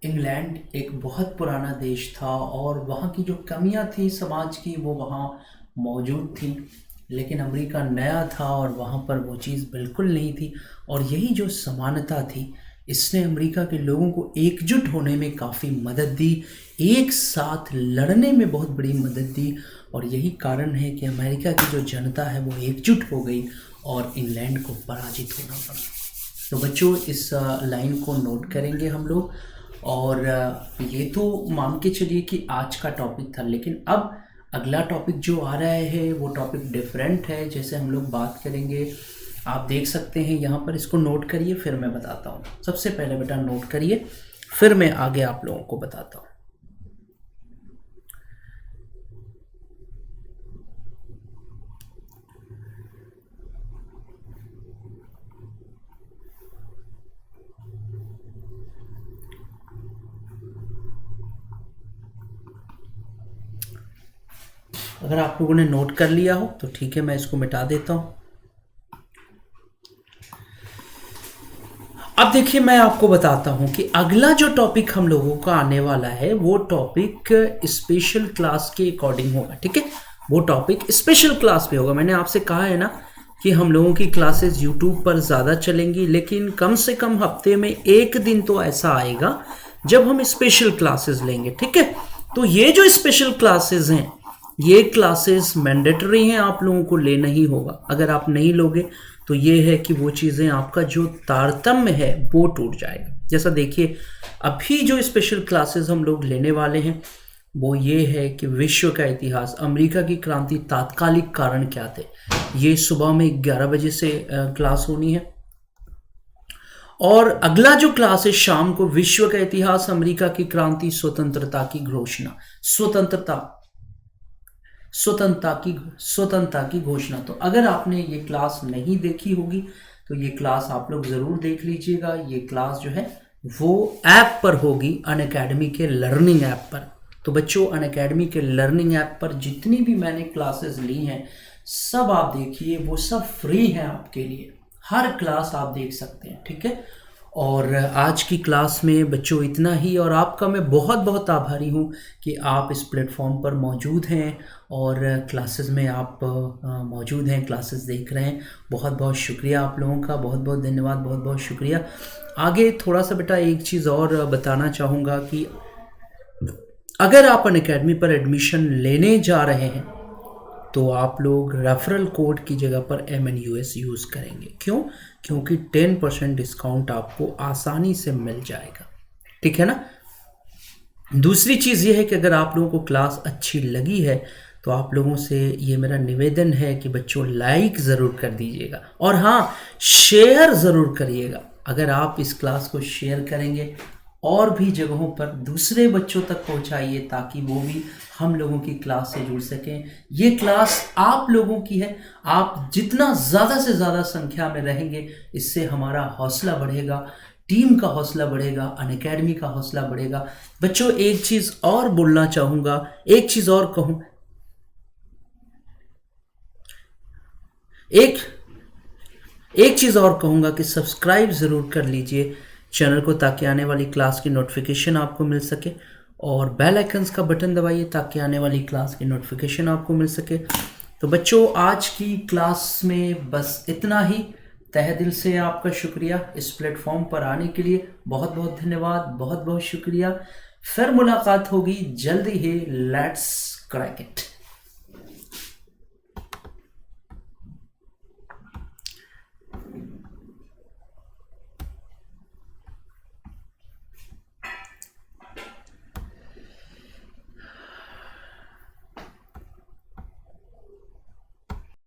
इंग्लैंड एक बहुत पुराना देश था और वहाँ की जो कमियाँ थी समाज की वो वहाँ मौजूद थी, लेकिन अमेरिका नया था और वहाँ पर वो चीज़ बिल्कुल नहीं थी। और यही जो समानता थी इसने अमेरिका के लोगों को एकजुट होने में काफ़ी मदद दी, एक साथ लड़ने में बहुत बड़ी मदद दी, और यही कारण है कि अमेरिका की जो जनता है वो एकजुट हो गई और इंग्लैंड को पराजित होना पड़ा। तो बच्चों इस लाइन को नोट करेंगे हम लोग। और ये तो मान के चलिए कि आज का टॉपिक था, लेकिन अब अगला टॉपिक जो आ रहा है वो टॉपिक डिफरेंट है, जैसे हम लोग बात करेंगे। आप देख सकते हैं यहाँ पर, इसको नोट करिए फिर मैं बताता हूँ। सबसे पहले बेटा नोट करिए, फिर मैं आगे आप लोगों को बताता हूँ। अगर आप लोगों ने नोट कर लिया हो तो ठीक है, मैं इसको मिटा देता हूं। अब देखिए मैं आपको बताता हूं कि अगला जो टॉपिक हम लोगों का आने वाला है वो टॉपिक स्पेशल क्लास के अकॉर्डिंग होगा, ठीक है। वो टॉपिक स्पेशल क्लास पे होगा। मैंने आपसे कहा है ना कि हम लोगों की क्लासेस यूट्यूब पर ज़्यादा चलेंगी, लेकिन कम से कम हफ्ते में एक दिन तो ऐसा आएगा जब हम स्पेशल क्लासेस लेंगे, ठीक है। तो ये जो स्पेशल क्लासेस हैं ये क्लासेस मैंडेटरी हैं, आप लोगों को लेना ही होगा। अगर आप नहीं लोगे तो ये है कि वो चीज़ें, आपका जो तारतम्य है वो टूट जाएगा। जैसा देखिए अभी जो स्पेशल क्लासेस हम लोग लेने वाले हैं वो ये है कि विश्व का इतिहास, अमेरिका की क्रांति, तात्कालिक कारण क्या थे। ये सुबह में 11 बजे से क्लास होनी है। और अगला जो क्लास है शाम को, विश्व का इतिहास, अमेरिका की क्रांति, स्वतंत्रता की घोषणा, स्वतंत्रता की घोषणा। तो अगर आपने ये क्लास नहीं देखी होगी तो ये क्लास आप लोग जरूर देख लीजिएगा। ये क्लास जो है वो ऐप पर होगी, अनअकैडमी के लर्निंग ऐप पर। तो बच्चों, अनअकैडमी के लर्निंग ऐप पर जितनी भी मैंने क्लासेस ली हैं सब आप देखिए, वो सब फ्री हैं आपके लिए, हर क्लास आप देख सकते हैं, ठीक है। और आज की क्लास में बच्चों इतना ही, और आपका मैं बहुत बहुत आभारी हूँ कि आप इस प्लेटफॉर्म पर मौजूद हैं और क्लासेस में आप मौजूद हैं, क्लासेस देख रहे हैं। बहुत बहुत शुक्रिया आप लोगों का, बहुत बहुत धन्यवाद, बहुत बहुत शुक्रिया। आगे थोड़ा सा बेटा एक चीज़ और बताना चाहूँगा कि अगर आप अनअकैडमी पर एडमिशन लेने जा रहे हैं तो आप लोग रेफरल कोड की जगह पर MNUS यूज़ करेंगे। क्यों? क्योंकि 10% डिस्काउंट आपको आसानी से मिल जाएगा, ठीक है ना। दूसरी चीज़ ये है कि अगर आप लोगों को क्लास अच्छी लगी है तो आप लोगों से ये मेरा निवेदन है कि बच्चों लाइक ज़रूर कर दीजिएगा, और हाँ, शेयर ज़रूर करिएगा। अगर आप इस क्लास को शेयर करेंगे और भी जगहों पर दूसरे बच्चों तक पहुंचाइए ताकि वो भी हम लोगों की क्लास से जुड़ सकें। ये क्लास आप लोगों की है, आप जितना ज़्यादा से ज़्यादा संख्या में रहेंगे इससे हमारा हौसला बढ़ेगा, टीम का हौसला बढ़ेगा, अनअकैडमी का हौसला बढ़ेगा। बच्चों एक चीज़ और बोलना चाहूँगा, एक चीज़ और कहूँ, एक चीज़ और कहूँगा कि सब्सक्राइब ज़रूर कर लीजिए चैनल को ताकि आने वाली क्लास की नोटिफिकेशन आपको मिल सके, और बेल आइकन्स का बटन दबाइए ताकि आने वाली क्लास की नोटिफिकेशन आपको मिल सके। तो बच्चों आज की क्लास में बस इतना ही। तहे दिल से आपका शुक्रिया इस प्लेटफॉर्म पर आने के लिए, बहुत बहुत धन्यवाद, बहुत बहुत शुक्रिया। फिर मुलाकात होगी जल्दी ही। Let's crack it.